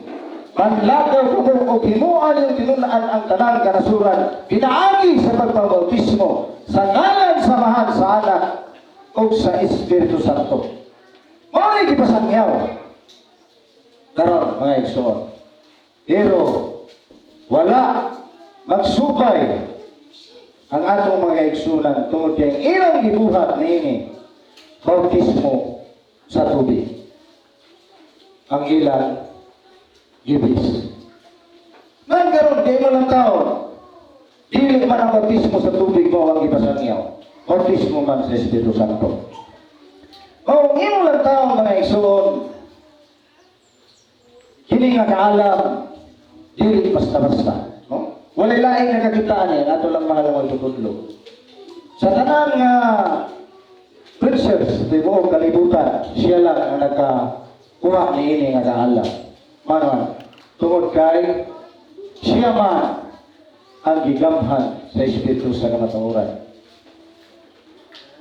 Manlagaw ko o himuan yung tinunaan ang tanang kanasuran pinaagi sa pagpabautismo sa ngalan sa Mahal sa Anak o sa Espiritu Santo. Mao ni gipasangyaw karon mga igsoon. Pero wala magsubay ang atong mga igsunan tungod kay ilang gibuhat niini bautismo sa tubig. Ang ilang gibis. Nagkaroon kayo ng taon, dili man ang bautismo sa tubig mo ang ipasangyaw. Bautismo man sa Espiritu Santo. O imo lang taon mga igsoon, kini nga kaalam, dili basta-basta. No? Walay laing nakakitaan yan, ato lang mahal ang magtutudlo. Sa tanang preachers, sa buong kalibutan, siya lang ang nagkakuha ni ini nga kaalam. Manon, tungod kay siya man ang gigamhan sa Espiritu sa kamatuoran.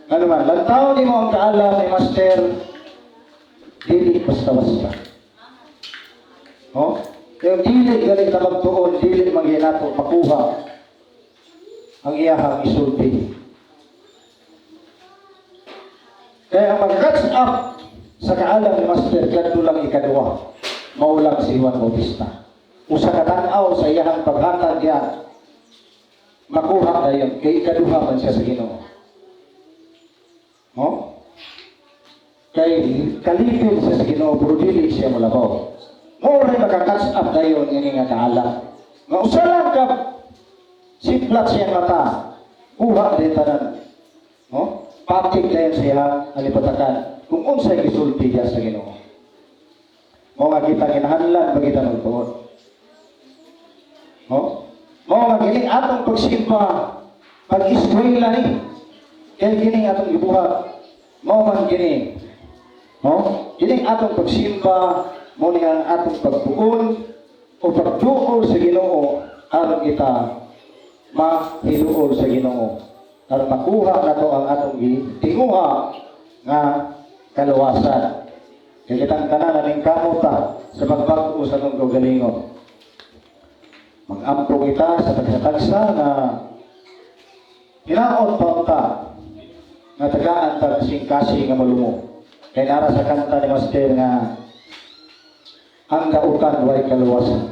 Ano man, lantaw ni mo ang kaalam ni Master, dili basta-basta. No? Yung dili galing na magtuon, dili maginato makuha ang iyahang isulti. Kaya ang mag-catch up sa kaalam ni Master, kadto lang ikaduwa, maulang si Juan Bautista. Usa ka tan-aw sa iyahang paghatag niya, makuha na yun, kay ikaduha man siya sa Ginoo. No? Kay kalipin siya sa Ginoo, pero dili siya malabaw. Mo rin makakatch up na yun, yung nga kaalam. Nga usa lang ka, simplat siyang mata, kuha din tanan. No? Patik na yun siya, alipatakan, kung unsay gisulti niya sa Ginoo. Mo nga kita kinahanlan, bagita ng tuon. No? Mo nga gining atong pagsimpa, pag-iskwela ni, kaya gining atong ibuhat, mo nga gining. No? Gining atong pagsimpa, mo nga atong pagpuon, o pagduol sa Ginoo, aron kita mahiluol sa Ginoo. Aron makuha na to ang atong tinguha nga kaluwasan. Kaya kitang tanan ning kamuta sa pagbago sa atong kaugalingon. Mag-ampo kita sa tagsa-tagsa na hinaot pa ta nga tagaan ta kasing-kasi nga malumo. Kaya nara sa kanta ni Master nga ang kautan way kaluwasan.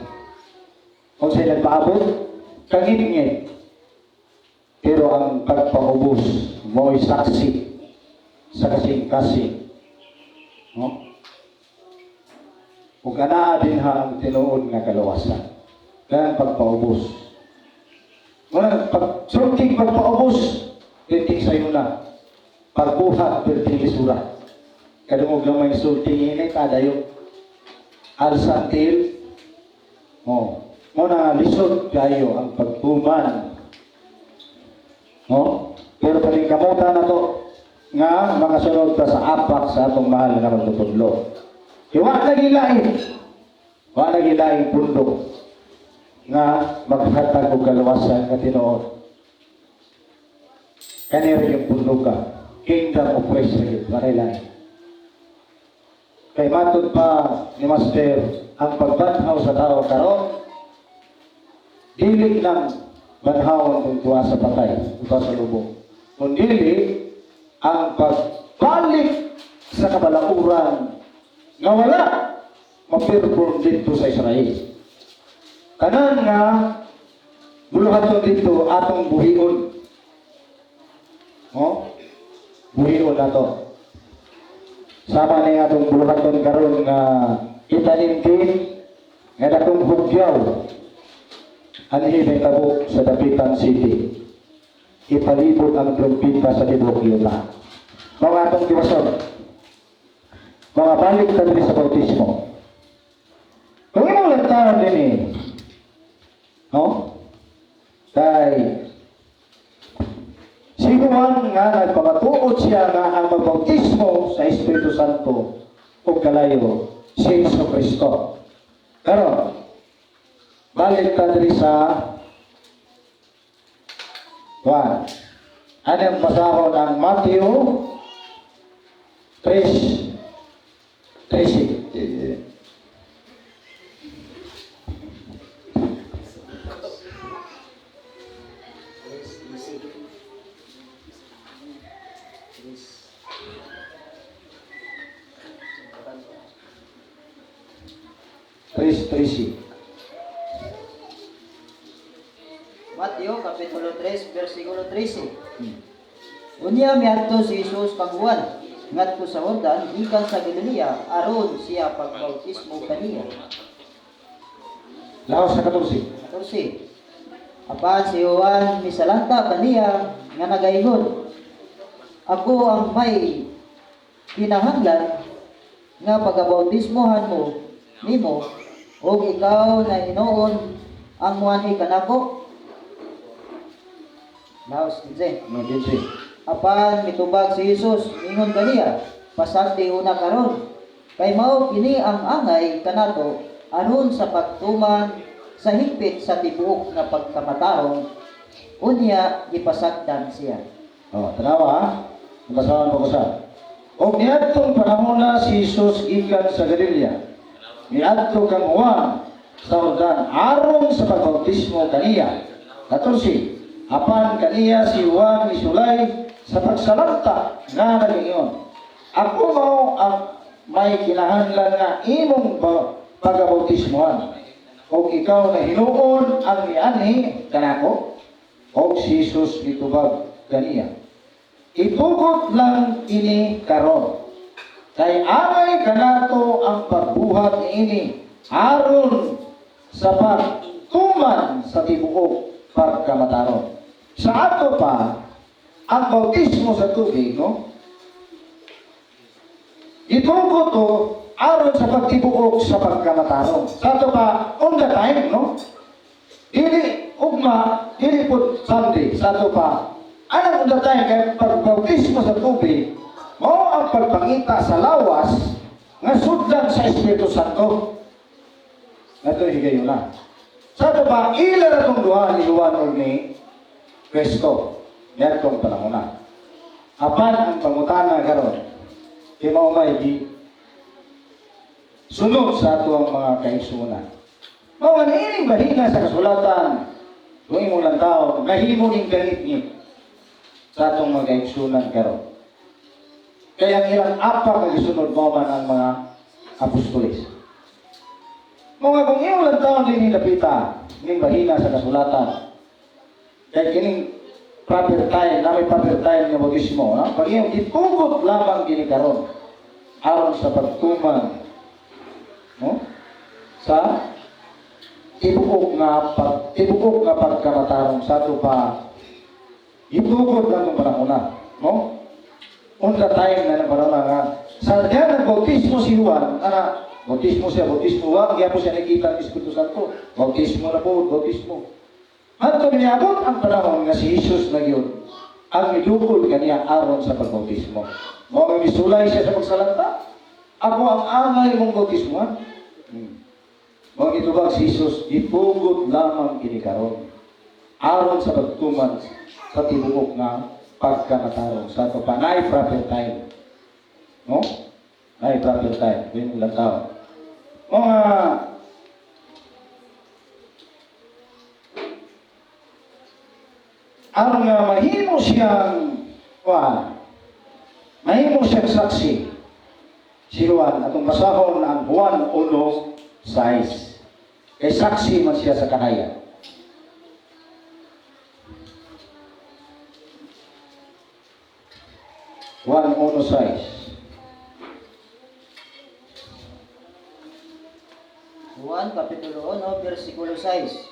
Kung sa'y nagpaabot, kangit-ngit. Pero ang pagpangubos mo'y saksi sa kasing-kasing. No? Kung kanaa din ha ang tinuod nga kaluwasan. Kaya ang pagpaubos. Sulting pagpaubos, pinting sa'yo na. Pagbuhat, pinting isura. Kadungog lang may sulting ini, kada yung alsantil. Muna lisod kayo ang pagtuman. No? Pero paningkamutan na to nga makasunod ta sa apak sa atong mahal na magtutudlo. Wa na gilaing pundo nga maghatag og kaluwasan nga tinuod. Kani rin yung pundo ka. Kingdom of Christ rin. Marilain. Kay matod pa ni Master ang pagbanhaw sa tao karon dili lang banhawon kung tuwa sa patay, tuwa sa lubong. Kundi ang pagbalik sa kabalauran nga wala mapirpon dito sa Israel. Kanan nga buluhaton dito atong buhion. Buhion na to. Sama na atong buluhaton karon nga italimtin nga dakong hugyaw. Anhi may tabo sa Dapitan City. Ipalibot ang trumpita sa tibok yuta. Mga atong diwason, mga balik tayo sa bautismo. Kung imong lantaran din no? Kay si Juan nga nagpamatuod siya nga ang magbautismo sa Espiritu Santo o kalayo si Jesu Cristo. Karon, balik tayo sa Juan. Ano ang basahon ng Matthew 3:13. Mateo Kapitulo 3, versikulo 13. Unya miadto si Jesus kang Juan, ngadto sa Jordan, gikan sa Galilea, aron siya pagbautismo kaniya. Laos sa 14. 14. Apan si Juan misalanta kaniya nga nagaingon, ako ang may kinahanglan nga pagabautismohan mo nimo ug ikaw na hinuon ang muanhi kanako. Laos dinse. Apan mitubag si Jesus ingon kaniya, pasagdi una karon, kay mao kini ang angay kanato aron sa pagtuman sa higpit sa tibuok nga pagkamatarong, unya gipasagdan siya. Tanawa ha? Basahan mo ko sa. O niadtong panahon na si Jesus gikan sa Galilea. Niadto kang Juan sa Jordan aron sa pagbautismo kaniya. 14. Apan kaniya si Juan misulay sa pagsalanta nga nagingon. Ako mao ang may kinahanglan nga imong pagabautismohan. O ikaw na hinuon ang nianhi kanako. O si Jesus mitubag kaniya. Itugot lang ini karon. Kay amay kanato ang pagbuhat niini aron sa pagtuman sa tibuok pagkamataron. Sa ato pa ang bautismo sa tubig, no? Itugot to aron sa pagtibuok sa pagkamataron. Sa ato pa on the time, no? Dili ugma, dili pud Sunday. Sa ato pa ano on the time kay pagbautismo sa tubig, mao ang pagpangita sa lawas nga sudlan sa Espiritu Santo. Nato higayon na. Sa ito ba, ilan na itong duha ni Juan o ni Cristo. Yan itong panahon na. Apan ang pangutana karon, kay mao may di sunod sa ato ang mga kaigsunan. Mao nga ining bahina sa kasulatan, kung imong lang tao, nahimo ning ganit-ngit sa atong mga kaigsunan karon. Kaya ang ilang apa kagisunod mo man ang mga apostolis. Mga kung iyong lang taon din nilapita, ning bahina sa kasulatan. Kaya kining proper time, namin proper time ng bautismo, ha? Pag iyong itugot lamang ginikaroon, aron sa pagtuman, no? Sa tibuok nga pagkamatarong sa ito pa, itugot lang itong panahon na, no? On the time na naman nga. Sa diyan bautismo si Juan, bautismo wa, kaya po siya nakita ng Espiritu Santo. Bautismo na po, bautismo. Anto niabot ang panahon nga si Jesus na yun, ang idukol kaniya aron sa pagbautismo. Mga misulay siya sa pagsalanta, ako ang angay mong bautismo. Mga itubag si Jesus, ipugot lamang kinikaroon, aron sa pagtuman sa tibuok na pagkamatarong sa ito pa, na proper time. No? Na proper time. Yung ilang tao. Mga ang mahimo siyang mahimo siyang saksi si Juan atong basahon ang Juan 1:6. Kay saksi man siya sa kahaya. Juan 1:6. Juan Kapitulo 1, versikulo 6.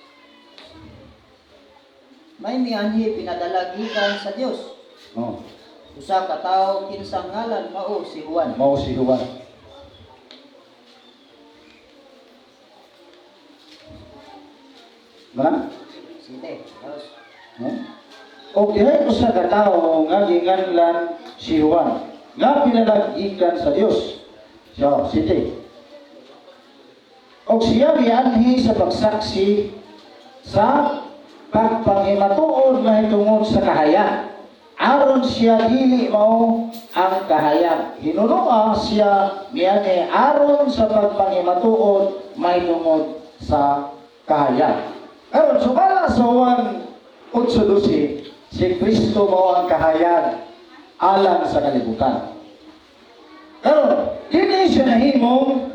May mianhi pinadala gikan sa Dios. Oh, Usa ka tawo kinsang ngalan mao si Juan. mao si Juan. Mana? Sinte. Tapos, No? O dihay ko sa katao nga ginganlan si Juan nga pinalagikan sa Dios. So, sige. O siya gianhi sa pagsaksi sa pagpangimatuod na hitungod sa kahayag. Aron siya dili mao ang kahayag. Hinunua siya niani aron sa pagpangimatuod mahitungod sa kahayag. Karon sumala sa Juan 8:12, si Kristo mao ang kahayag alang sa kalibutan. Karon, dili siya nahimong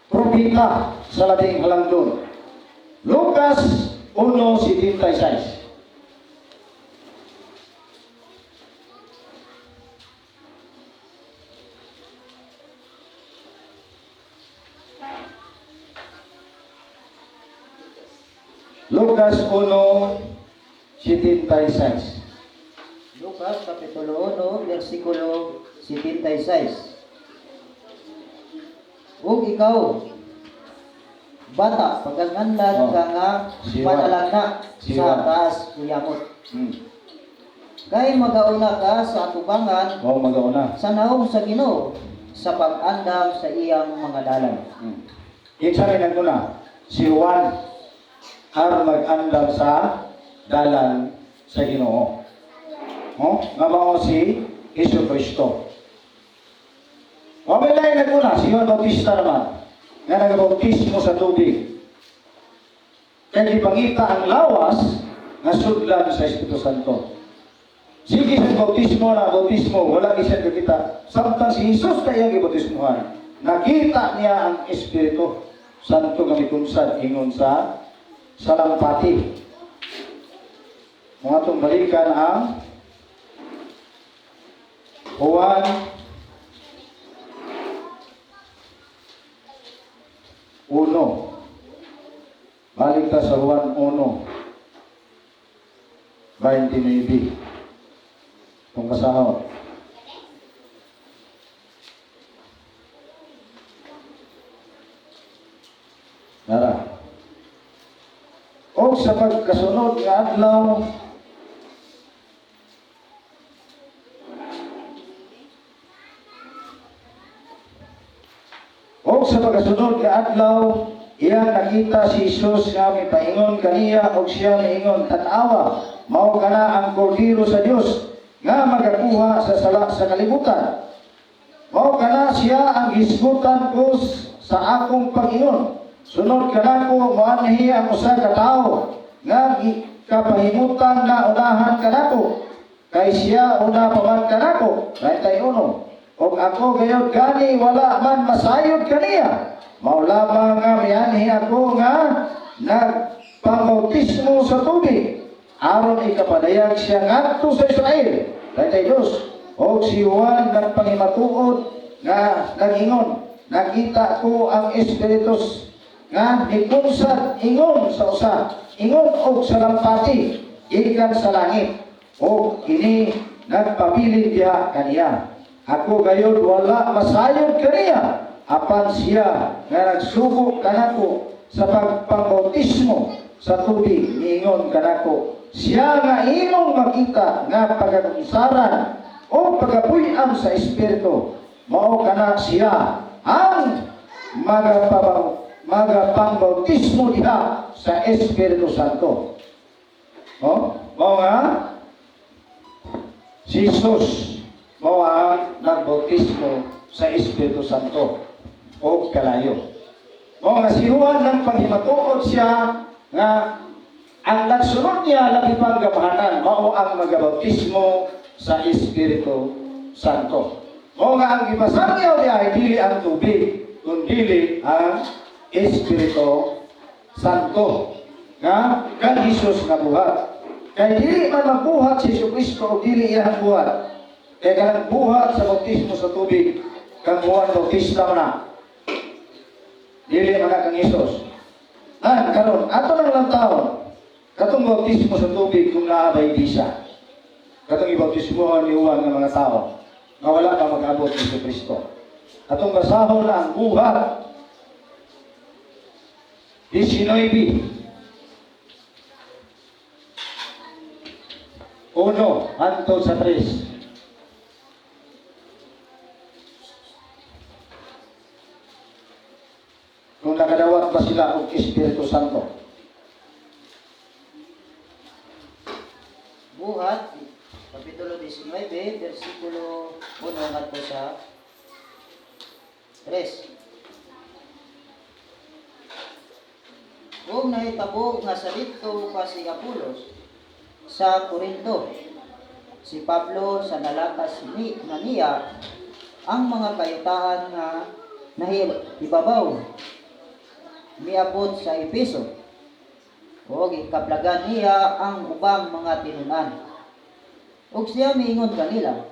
propeta sa labing halangdon. Lucas 1:76. Lucas 1:76. Lucas Kapitulo 1, versikulo 76. Ug ikaw, bata, pagkanganlan ka nga Si Juan. panalagna Si sa Juan. taas kuyamot. Kay magauna ka sa atubangan Mao magauna. sa naong sa Ginoo sa pag-andam sa iyang mga dalan. Kinsa rin na si Juan aron mag-andam sa dalan sa Ginoo. Nga mao si Hesus Kristo. Wabilay naguna si Juan Bautista naman nga nagabautismo sa tubig. Kaya gipangita ang lawas nga sudlan sa Espiritu Santo. Sige sa bautismo na bautismo, wala isang kakita. Samtang si Jesus kaya gibautismohan, nakita niya ang Espiritu Santo nga mikunsad ingon sa salampati. Mga itong balikan ang Juan Uno. Balik ta sa Juan 1:29. Kung kasahon. Nara. O sa pagkasunod nga adlaw, iya nakita si Jesus nga mipaingon kaniya og siya miingon, "Tan-awa, mao kana ang kordero sa Dios nga magakuha sa sala sa kalibutan. Mao kana siya ang hisgutan ko sa akong Panginoon. Sunod kanako moanhi ang usa ka tawo nga kapahimutan na unahan kanako. Kay siya una pa man kanako." 31. "Og ako gayud gani wala man masayod kaniya. Mao lamang nga mianhi ako nga nagpamautismo sa tubig. Aron ikapadayag siya ngadto sa Israel." 32. "Og si Juan nagpangimatuod nga nagingon, nakita ko ang Espiritus nga nikunsad ingon sa usa, ingon og salampati ikan sa langit. Og kini nagpabilin diha kaniya. Ako gayud wala masayod kaniya. Apan siya nga nagsugo kanako sa pagpambautismo sa tubig, niingon kanako, siya nga imong makita nga pagakunsaran o pagapuy-an sa Espiritu. Mao kana siya ang magapambautismo diha sa Espiritu Santo." Mao nga si Jesus mao ang nagbautismo sa Espiritu Santo o kalayo. Mao nga si Juan nang panghimatuod siya nga ang nagsunod niya labi pang gabahanan, mao ang magabautismo sa Espiritu Santo. Mao nga ang gipasangyaw niya ay dili ang tubig, kundi ang Espiritu Santo nga kan Jesus nga buhat. Kaya dili man mabuhat si Jesucristo o dili iyang buhat. Kaya kanang buhat sa bautismo sa tubig, kang Juan Bautista man na. Dili man kang Jesus. Karon ato nang lang taon, katong bautismo sa tubig kung naabay di siya. Katong ibautismohan ni Juan ng mga tao na wala na mag-abot ni Jesucristo. Atong basahon na ang buhat 19 1 hangtod sa 3. Kung nakadawat ba sila og Espiritu Santo. Buhat, Kapitulo 19, versikulo 1 hangtod sa 3. Kung nahitabog nga sa dito pa si Apolos sa Corinto, si Pablo sa nalakas nga niya ang mga kayutaan nga nahibabaw miabot sa Efeso, o gikaplagan niya ang ubang mga tinunan. Ug siya miingon kanila,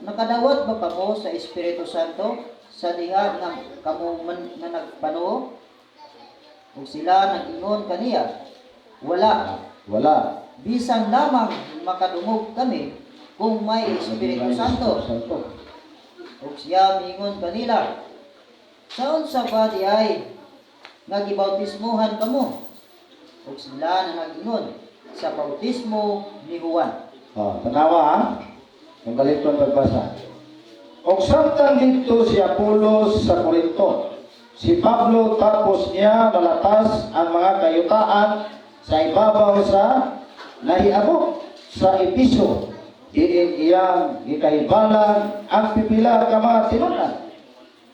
nakadawat ba kamo sa Espiritu Santo sa diha nga kamo nga nagpanuo? Ug sila nag-ingon kaniya, wala. Bisan lamang makadungog kami kung may Espiritu Santo. Ug siya miingon kanila, saon sa ba diay nga gibautismohan kamo? Ug sila na nag-ingon, sa bautismo ni Juan. Tanawa ha? Kung kaliton pagbasa. O samtang dito si Apolos sa Corinto, si Pablo tapos niya malatas ang mga kayutaan sa ibabaw sa nahiabot sa Episo. Diin iyang gikahibalan ang pipila ka mga tinunan.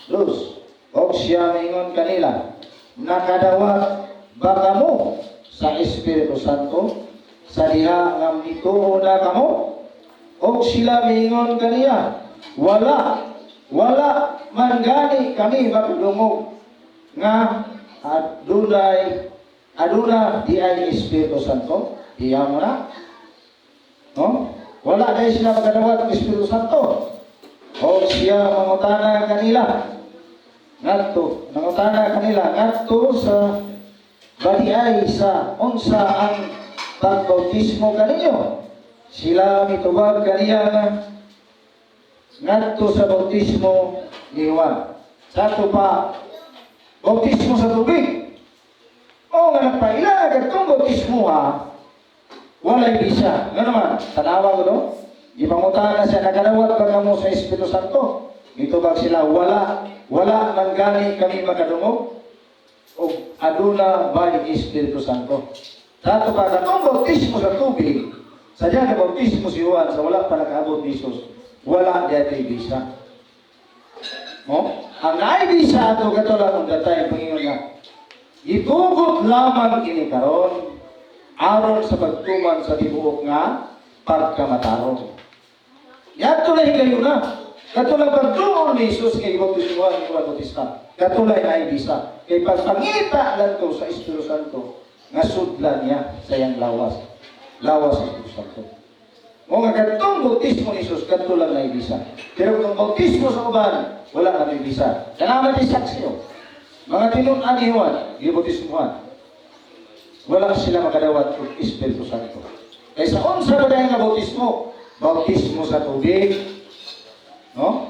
Luz, o siya mingon kanila, nakadawat ba kamo sa Espiritu Santo sa diha nga mituo na kamo? O sila mingon kaniya, wala man gani kami magdungog nga aduna di ay Espiritu Santo. Iya mo na? No? Wala dahil sila magdawat ng Espiritu Santo. O siya mangutana kanila, nangutana kanila ngadto sa badiay sa unsa ang pagbautismo kaninyo. Sila mitubag kaniya ngadto sa bautismo ni Juan. Sa pa bautismo sa tubig. O nga nagpaila gatong bautismo ha. Walay bisa. Nga naman, tanawa ko do. Ipangutana siya, nakadawat ba kamo sa Espiritu Santo? Mitubag sila, wala man gani kami makadungog. O aduna ba yung Espiritu Santo? Dato pa katong bautismo sa tubig, sadya na bautismo si Juan sa wala pa nakaabot ni Jesus, wala diya tayo bisa. No? Ang naibisa ato katulad ng datay Panginoon nga, itugot lamang ini karon aron sa pagtuman sa tibuok nga pagkamatarong. Yan tulay kayo na. Katulad pagtuon ni Jesus kay bautismuhan ni Juan Bautista. Katulay na ibisa. Kay pagpangita lang to sa Espiritu Santo, nga sudlan niya sa iyang lawas. Lawas sa Espiritu Santo. O nga katong bautismo ni Jesus, katulad na ibisa. Pero kung bautismo sa uban, wala na ibisa. Kanaman ni saksyo. Mga tinunan ni Juan, gibautismuhan. Wala sila makadawat ng Espiritu Santo. Kaya sa unsa ba dahil nga bautismo? Bautismo sa tubig. No?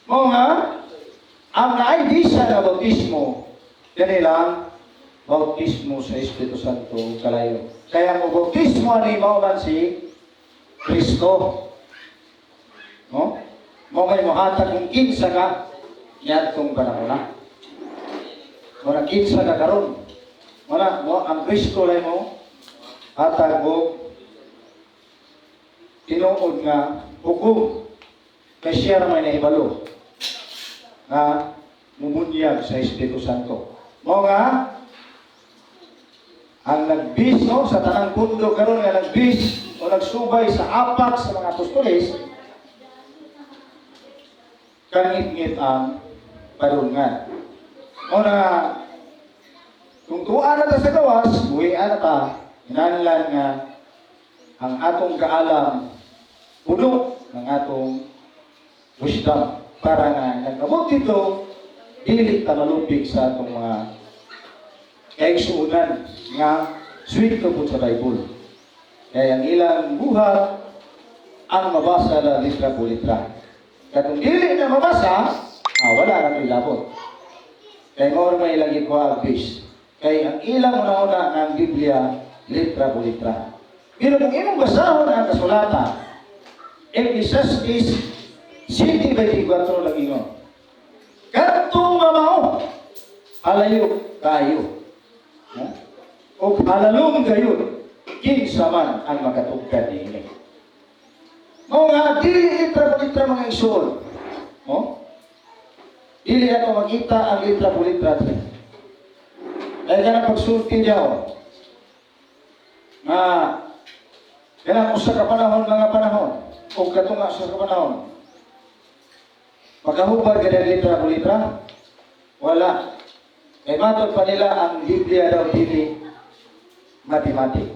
O nga, ang naibisa na bautismo, kanilang bautismo sa Espiritu Santo kalayo. Kaya ang bautismo ni mauman si Kristo. No? Mo may mohatag kung kinsa ka, yan itong panahon na. Muna kinsa ka karon. Muna, ang Kristo lang mo, hatag mo, tinuod nga, hukom, kay siya naman na ibalo, na mumunyag sa Espiritu Santo. Mo nga, ang nagbis, no, sa tanang pundo karon nga nagbis, o nagsubay sa apak sa mga apostoles, kanit-ngit ang parungan. O na, kung tuwa na ta sa gawas, buhian na ta, hinanlan nga ang atong kaalam, puno ng atong wisdom, para nga nagkabot dito, dili ta malupig sa atong mga kaigsuunan nga sweet to po sa Bible. Kaya ang ilang buhat ang mabasa na litra po litra. Katong dili na mabasa, wala na ilabot. Kaya mo may lagi ko abis. Kaya ang ilang una-una ng Biblia, litra po litra. Pero kung imong basahon ang kasulatan, Ecclesiastes 7:24 lagi mo. Katong mamao, alayo kayo. O alalong kayo, kinsa man ang makatugkad niini. O nga, dili litra po litra mga isul. Dili ato makita ang litra po litra. Dahil ka na pagsulti niya, kailangan usa ka panahon, mga panahon, o katunga usa ka panahon. Pagkahubad ka ng litra po litra, wala. Kaya matod pa nila ang Biblia daw dili matematik.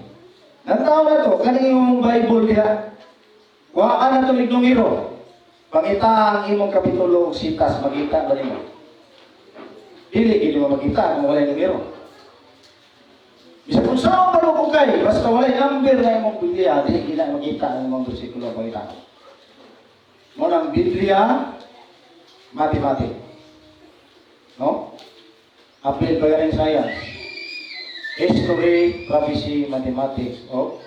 Nantaw na to, kaning Bible niya, waan na ito lignumiro. Pangita ang imong kapitulo sitas, magita ba niyo? Dili mo magita kung wala yung numero. Bisa kung saan ka kung kayo, basta wala yung number na imong Biblia, dili na magita ang imong bersikulo pangita. Munang Biblia, matematik. No? Apil pa rin science. History, prophecy, mathematics, o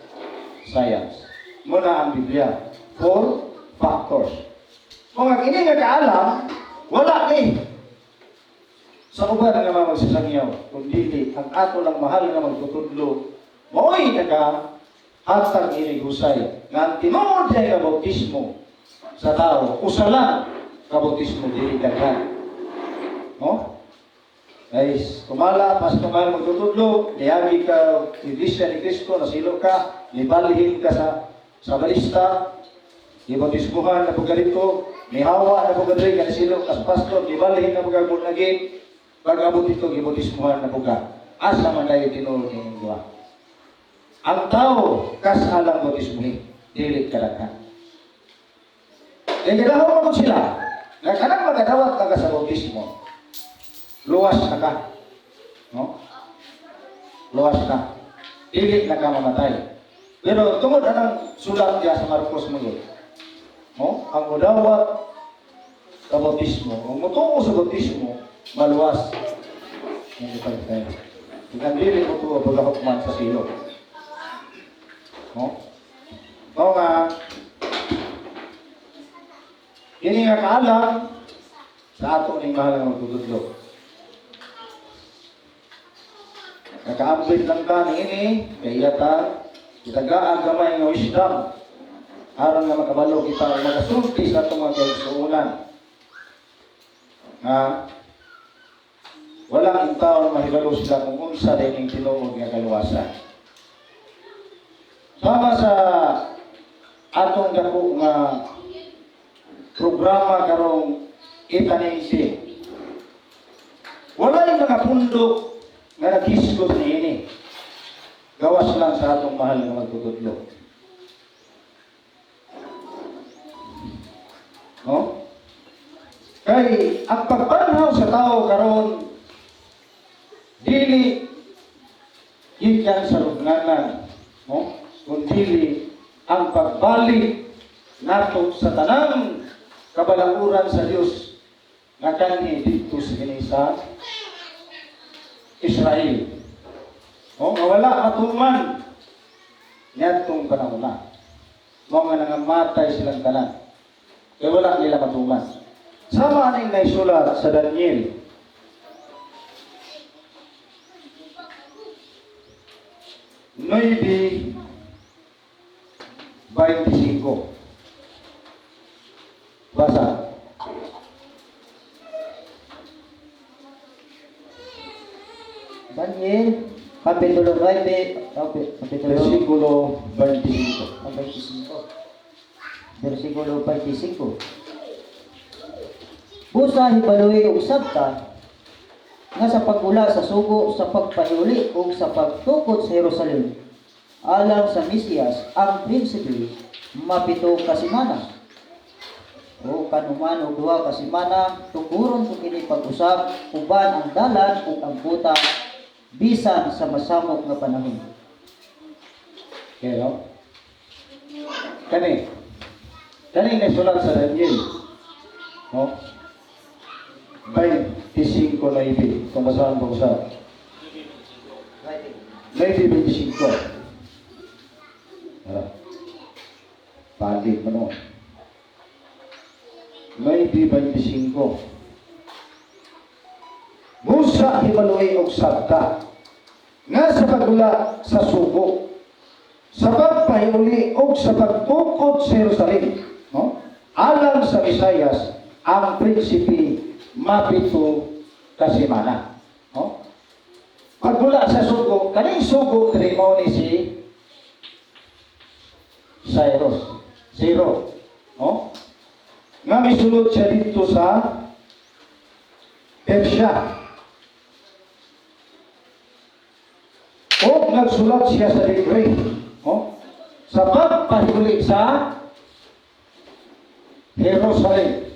science. Muna ang Biblia. 4 factors. Kung ang ini nga kaalam, wala ni. Sa uban nga mga magsasangyaw, kung dili, ang ato lang mahal nga magtutudlo, maoy na ka, hatag ini husay, nga ang tinuod niya nga bautismo sa tao, usa lang ka bautismo dili daghan. No? Guys, kumala, pas tumal magtutudlo, niyagi ka, Iglesia ni Cristo, nasilo ka, nibalihin ka sa balista, ibautismuhan na pagkarito, nihawa na pagkarito, ka nasilo ka sa pastor, nibalihin na pagkarito, pag-abot ito, ibautismuhan na pagka. Asa man tayo tinulong ng dua. Ang tao, kasalang bautismuhin, dili kadaghan. E ginawa mo sila, na kanang magadawat ka sa bautismo, luwas na ka. No? Luwas ka. Dili na ka mamatay. Pero tungod anang sulat niya sa Marcos Mulod. No? Ang udawat sa bautismo, ang mutungo sa bautismo, maluwas. Hindi pa tayo. Ang dili mo ito pagkakukman sa silo. No? O nga, ini nga kaalam sa ato ning mahal nga magtutudlo. Nakaambit lang ka ni ini, kaya ta, itagaan gamay nga wisdom. Aron nga makabalo kita ang magasulti sa itong mga kaigsuunan. Wala ang taon mahibalo sila kung unsa din yung tinuod nga kaluwasan. Sama sa atong dako nga programa karong itanensi. Wala yung mga pundok nga naghisgot ni ini. Gawas lang sa atong mahal nga magtutudlo. No? Kay ang pagpanhaw sa tao karon dili ikan sa lugnanan, no? Kundi ang pagbalik nato sa tanang kabalaguran sa Dios nga kanhi dito sa Israel. O nga wala matuman niyadtong panahon na. Mo nga nangamatay silang tanan. Kaya wala nila matuman. Sama ning naisulat sa Daniel. Maybe 25. Basa. Daniel, Kapitulo 9, Versikulo 25. 25. Versikulo 25. Busa hibaluhi og sabta nga sa pagula sa sugo sa pagpahiuli ug sa pagtukod sa Jerusalem alang sa Mesiyas ang prinsipe mapito ka semana o kanuman og duha ka semana tuguron ko kini pag-usab uban ang dalan ug ang buta bisan sa masamok nga panahon. Pero kani nasulat sa Daniel, no? 25 na ibig, kung basahan mo sa 25. Palit mo no. 25. Busa hibaluhi og sabta nga sa pagula sa sugo, sa pagpahiuli og sa pagtukod sa Jerusalem, no? Alang sa Mesiyas ang prinsipe mapito ka semana, no? Pagula sa sugo, kaning sugo diri mao ni si Cyrus, no? Nga misulod siya dito sa Persia. O nagsulat siya sa decree, no? Sa pagpahuli sa Jerusalem.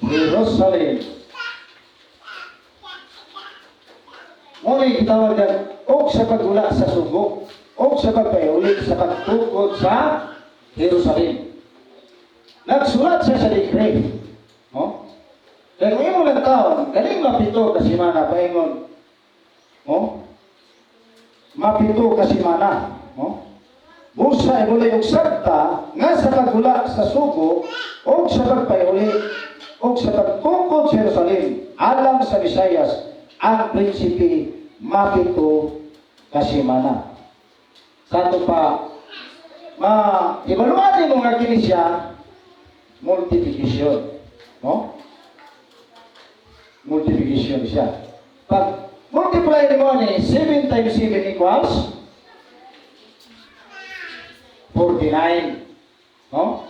Jerusalem. Muli gitawag yan, og sa pagula sa sugo, og sa pagpahuli sa pagtukod sa Jerusalem. Nagsulat siya sa decree, no? Kaya kung imo lang taon, galing mapito kasi mana paingon, Oh? Mapito kasi mana. Oh? Busa ibulay og sabta nga sa pagula sa sugo o sa pagpayuli o sa pagtungkol sa Jerusalem alang sa Visayas ang prinsipe mapito kasi mana. Kato pa ibaluan mo nga kini siya multiplication. No? Multiplication siya. Pag multiply mo ni 7 times 7 equals 49. No?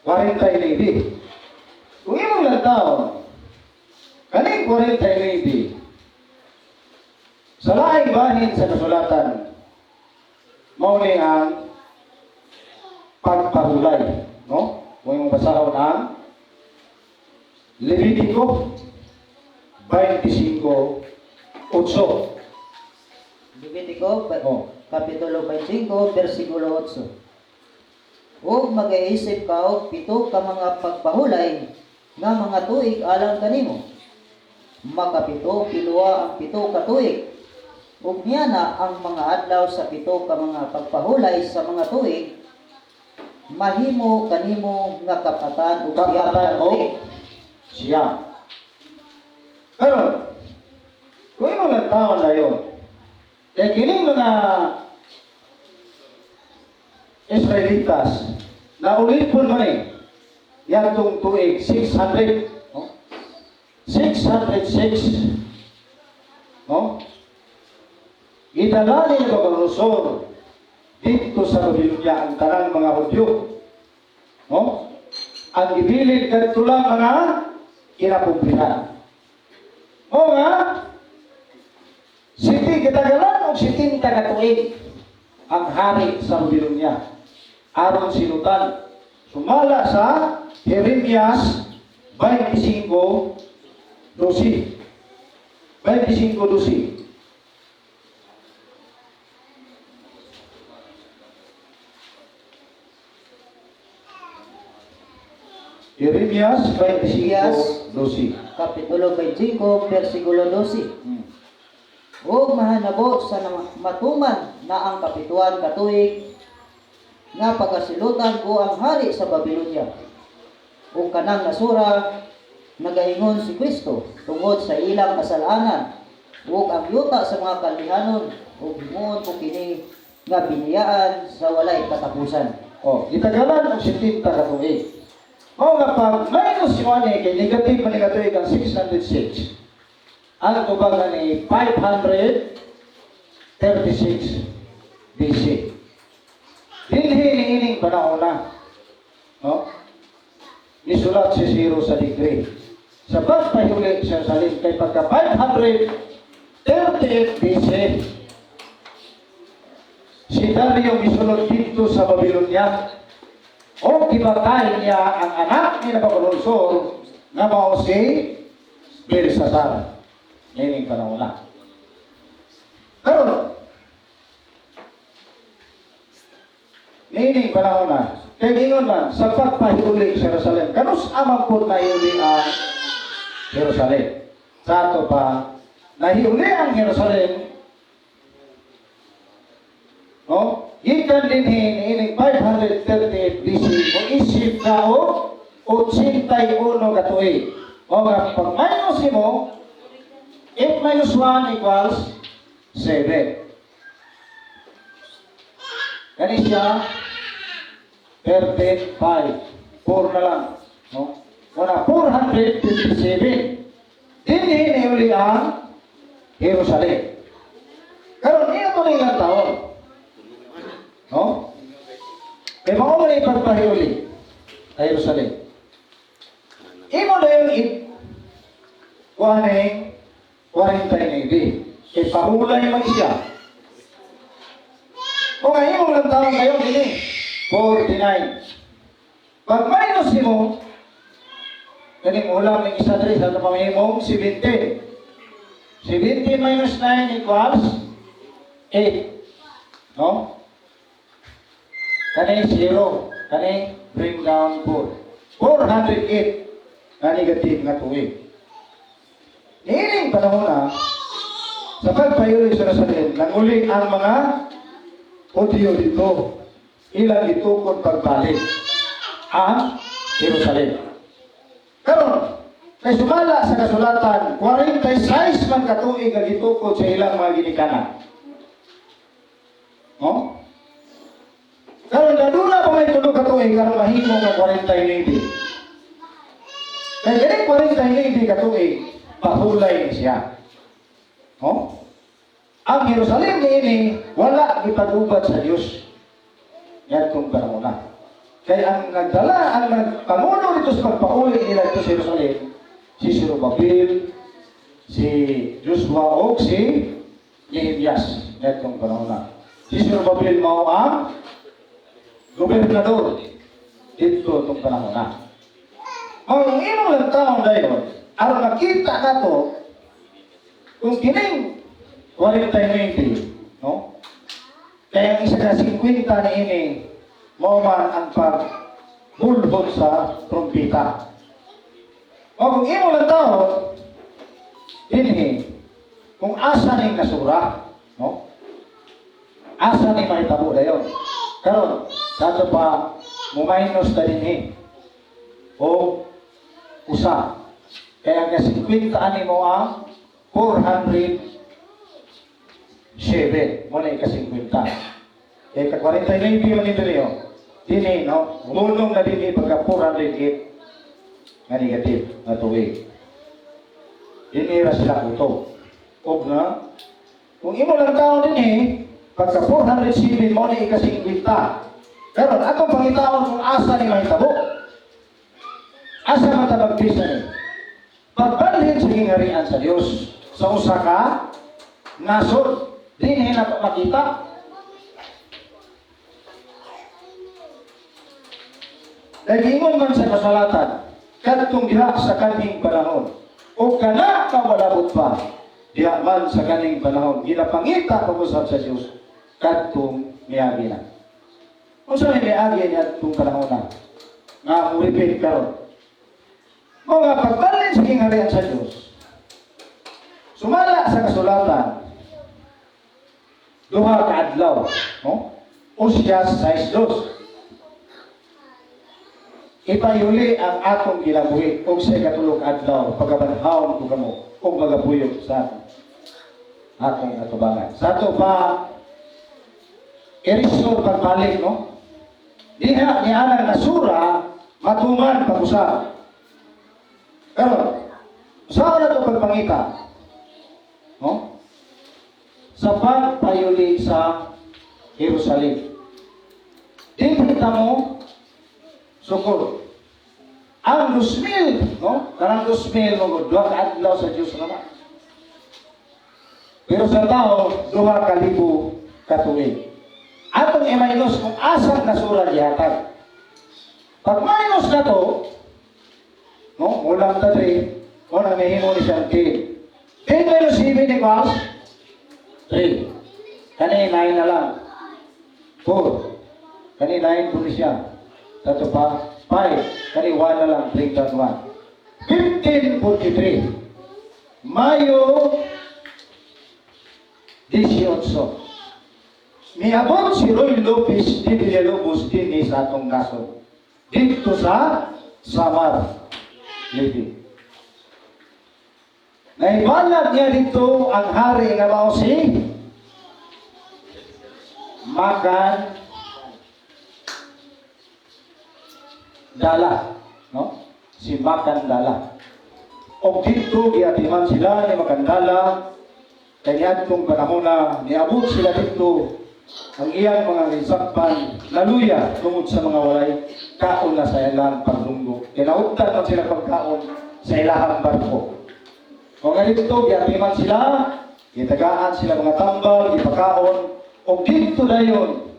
49. Kung imong lang taon, kaning 49 sa laing bahin sa kasulatan, mauni ang pagpahulay. No? Kung imong basahon ang Levitico 25:8. Levitico, Oh. Kapitulo 25, versikulo 8. Ug mag-iisip ka og pito ka mga pagpahulay nga mga tuig alang kanimo. Makapito kiluwa ang pito ka tuig. Ug niya na ang mga adlaw sa pito ka mga pagpahulay sa mga tuig mahimo kanimo nga kapatan ug Kapatan o siya. Pero, kung yung mga tao na yun, kining mga Israelitas, na ulipon mo yan itong tuig, 600, no? 606, no? Idalali ng Nabucodonosor dito sa Babylonia ang tanang mga Hudyo, no? Ang ibilid ganito lang mga kinakumpihan. O nga, siti kitagalan o siti tagatuig ang hari sa Babylonia. Aron sinutan, sumala sa Jeremias 25:12. 25:12. Jeremias 25:12. Kapitulo 25, versikulo 12. Ug mahanabo sa matuman na ang kapituan ka tuig nga pagkasilutan ko ang hari sa Babylonia. Ug kanang nasura nagaingon si Kristo tungod sa ilang kasalanan ug ang yuta sa mga kalbihanon ug himuon ko kini nga biniyaan sa walay katapusan. Oh, itagalan og 70 ka tuig. O nga pag minus yung kay negative man nga tuig ang 606. Ang tubagan ni 536 BC. Dinhi ni ining panahon na. No? Nisulat si Zero sa degree. Sa pagpahuli sa Jerusalem kay pagka 538 BC. Si Dario misulod dito sa Babylonia. O gibatay niya ang anak ni Nabucodonosor nga mao si Belshazzar. Ngayon panahon na. Karon, ngayon panahon na. Kaya ngayon lang, sa pagpahuli sa Jerusalem, kanus amang po nahihuli ang Jerusalem. Sa ato pa, nahihuli ang Jerusalem, no? Ikan din ini 538 BC o isip ka o 81 katuig. O nga, pag minus mo, 8 minus 1 equals 7. Kani siya 13.5. 4 na lang. No? Wala, 457. Hindi uli ang Jerusalem. Karon niya ito na ilang taon. No? Kaya mauna na ipagpahuli sa Jerusalem. Imo na yung kuhaning 49. Ipahulay man siya. O nga, imo lang taon ngayon ini 49. Pag minus mo, kaning ulam ng isa dali sa pamahimong 17. 17 minus 9 equals 8. No? Kani 0, kani bring down 4. 408 na negative nga tuig. Niining panahon na, Sa pagpayuli sa Jerusalem, nanguli ang mga Hudyo dito. Ilang itukod pagbalik ang Jerusalem. Karon, kay sumala sa kasulatan, 46 man katuig ang itukod sa ilang mga ginikanan. No? Karon nadula pa may tulo katuig karon mahimo nga 49. Kaya ganit 49 katuig, pahulay siya. No? Ang Jerusalem niini wala gipag-ubad sa Dios. Yan kung panahon na. Kaya ang nagdala, ang nagpamuno dito sa pagpauli nila dito sa Jerusalem, si Zorobabel, si Joshua o si Nehemias. Yan kung panahon na. Si Zorobabel mao ang gobernador dito itong panahon na. Ang imong lang taon dayon, aron makita na to, kung kining 49, no? Kaya ang isa na 50 na ini, mo man ang pagbulbog sa trumpita. O kung imo lang taon, dinhi, kung asa ning nasura, no? Asa ni mahitabo dayon. Karon, dato pa muminus na dinhi. O usa. Kaya nga 50 ani mo ang 407. Mo na ika-50. Eh, ka-49 man nito niyo. Dini, no? Gulong na dini pagka 408 nga negative na tuwig. Dini ra sila kuto. Og na, kung imo lang taon din pagka 407 mo na ika-50. Pero akong pangitaon kung asa ni mahitabo. Asa matabagpisa ni? Pagbalhin sa hingharian sa Dios sa usa ka nasod. Dini na makita. Nagingon man sa kasalatan, kadtong diha sa kaning panahon, o kana kawalabot pa, diha man sa kaning panahon, ginapangita pag-usap sa Diyos, kadtong miagi na. Kung saan may miagi niya itong panahon na, nga muripin karon. Mga pagbalin sa hingharian sa Diyos, sumala sa kasulatan, duha ka adlaw, no? Usyas 6:2. Ipayuli ang atong gilabuhi og sa katulog adlaw pagabanhawon ko kamo og magabuyog sa atong atubangan. Sa ato pa irisor pagbalik, no? Diha ni anang nasura matuman pag-usap. Pero saan na ito pagpangita? No? Sa pagpayuli sa Jerusalem. Di kita mo sukol. Ang 2,000, no? Karang 2,000 mo, duha ka adlaw sa Diyos naman. Pero sa tao, 2,000 katuig. Atong i-minus kung asang nasura dihatag. Pag minus na to, no? Mulang ta 3, o nang nahimo ni siyang 10. 10 minus 7 equals 3. Kani 9 na lang. 4. Kani 9 po siya. Tato pa, 5. Kani 1 na lang, 3.1. 1543. Mayo 18. Miabot si Roy Lopez di Villalobos din sa atong kaso. Dito sa Samar, Lady. Naibanag niya dito ang hari nga mao si Makan Dala, no? Si Makan Dala. O dito giatiman sila ni Makan Dala. Kaya itong panahon na niabot sila dito ang iyang mga lisakpan naluya tungod sa mga walay kaon na sa ilang paglunggo. Kinaugtan man sila pagkaon sa ilahang barko. O nga dito, giatiman sila, gitagaan sila mga tambal, gipakaon, o dito na yun.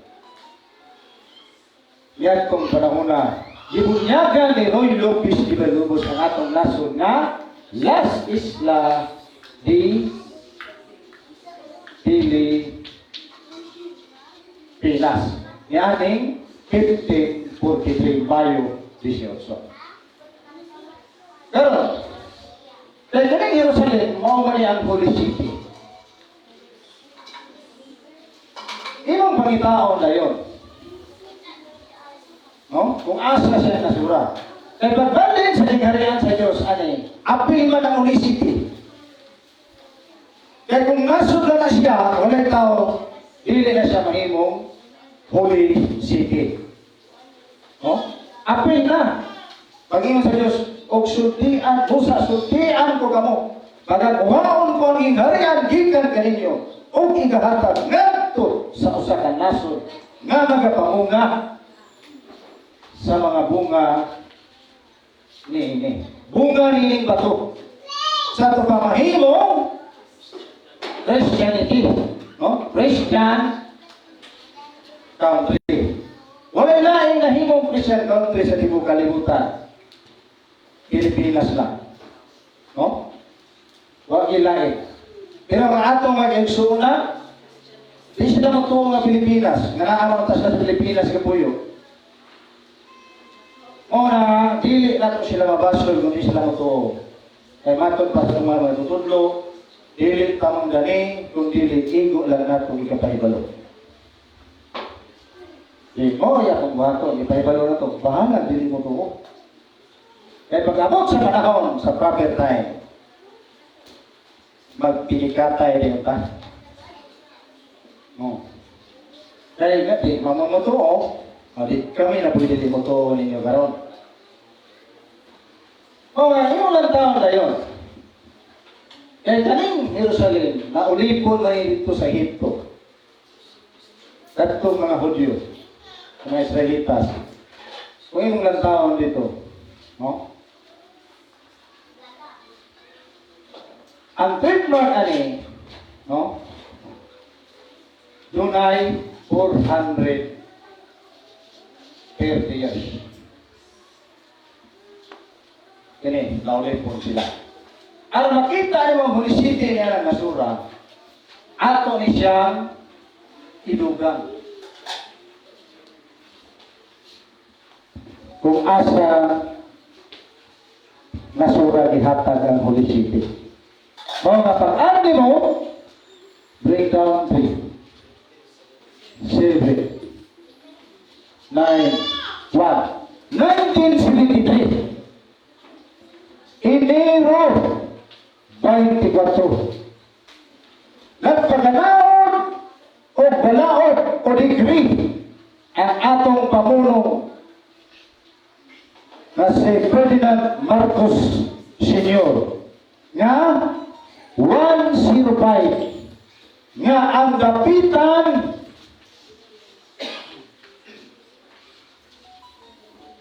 Yan kong panahon na gibunyagan ni Roy Lopez di Villalobos ang atong nasod nga Las Isla di Pilipinas. Yaning 1543 Mayo 18. Pero, dahil Jerusalem, mao man ang Holy City. pangitaon na yun. No? Kung asa siya nasura. Kaya pagbalin sa tingharian sa Diyos, ani, apil man ang Holy City. Kaya kung nasod na siya, walay tao, dili na siya mahimong Holy City. No? Apil na. Pag-ingon sa Diyos, og sultian, busa, sultian ko kamo. Pagkakuhaon ko ang ingharian, gikan kaninyo. O igahatag ngadto sa usa ka nasod nga magapamunga sa mga bunga niini. Bunga niining bato. Sa ito pamahimong Christianity. No? Christian country. Wala laing nahimong Christian country sa tibuok kalibutan. Pilipinas lang. No? Wag ilaing. Pero ang atong mag-eksuna, di sila magtuong nga Pilipinas. Nga naamang tas na Pilipinas kapuyo. O na, dili na to sila mabasol kung di sila magtuong. Kaya matod pa sa mga matutudlo, dili tamang gani, kung dili igo lang na itong ikapahibalo. Di mo, kung bato, ikapahibalo na to, bahala, dili mo tuong. Kaya pag-abot sa panahon, sa proper time, magpinikatay rin ka. No. Kaya nga, di mamamutuo, di kami na pwede di mutuo ninyo karon. O nga, yung lang taon na yun. Kaya kaning Jerusalem, naulipon na dito sa Egypto. Katong mga Hudyo, mga Israelitas. Kung yung lang taon dito, no? Ang trademark ani, no? Dunay 430 years. Kini, naulit po sila. Ang makita ay mga Holy City niya ng nasura, ato ni siyang idugang. Kung asa nasura ihatag ang Holy City. Mga pag-andi mo, break down 3, 7, 9, 1, 1973. Enero 24. Nagpaganaon o balaod o degree ang atong pamuno na si Ferdinand Marcos Sr. nga 105 nga ang dapitan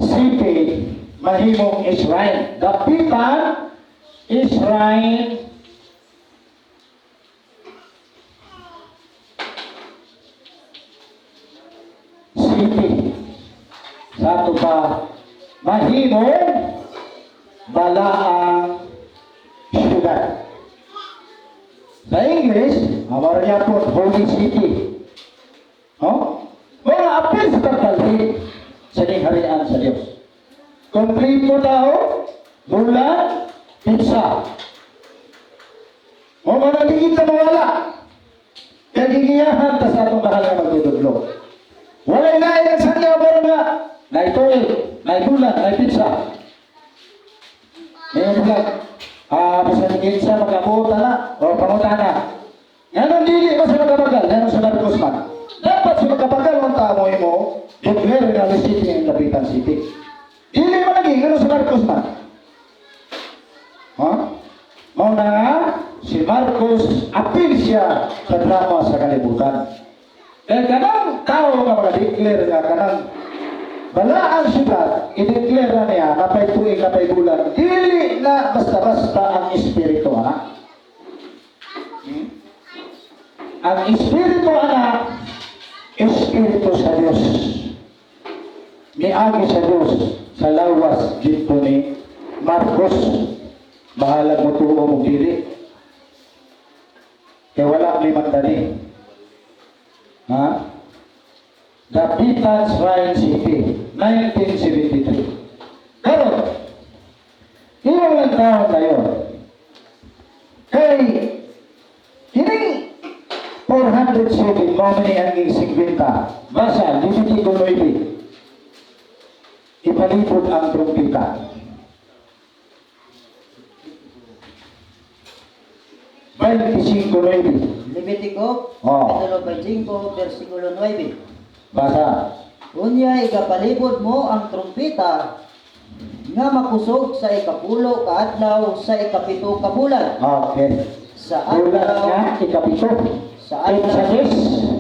city mahimong Israel. Dapitan Israel city. Sa ito pa mahimong balaang syudad. Sa English, awar niya po Holy City. No? Mga apil sa pagkalhit sa tingharian sa Diyos. Complete mo tao, bulan, pizza. O managigit na mawala. Kagigiyahan ta sa atong bahal na magdududlo. Wala'y lain ang sanya ba nga? Naitoy, naibulan, naipizza. Ngayon lang, basta naging sa magkabuta na, o panguta na. Ngayon dili ba sa magkabagal? Ngayon sa Marcos man. Dapat sa magkabagal ang tamoy mo, declare na city ng Dapitan City. Dili mo lagi, ngayon sa Marcos man. Ha? Mauna nga, si Marcos apil siya sa drama sa kalibutan. Kaya kanang tao nga mga-declare nga kanang balaan siyudad, i-declare na niya, kapay tuig, kapay bulan, dili na basta-basta ang espiritu, anak. Ang espiritu, anak, espiritu sa Diyos. Niagi sa Diyos, sa lawas, dito ni Marcos, bahalag mo tuo mong dili. Kaya wala limang dali. Ha? Dapitan Shrine City, 1973. Pero, ilang lang taon na yun. Kay, kining 407 Mao man ni ang 50. Basa Levitico 9. Ipalipod ang trumpeta. 25:9. Levitico, Oh. Kapitulo 25, versikulo 9. Basa. Unya ikapalibot mo ang trumpeta nga makusog sa ikapulo kaadlaw sa ikapito ka bulan. Okay. Sa Bulan adlaw nga ikapito. sa Sa adlaw 10.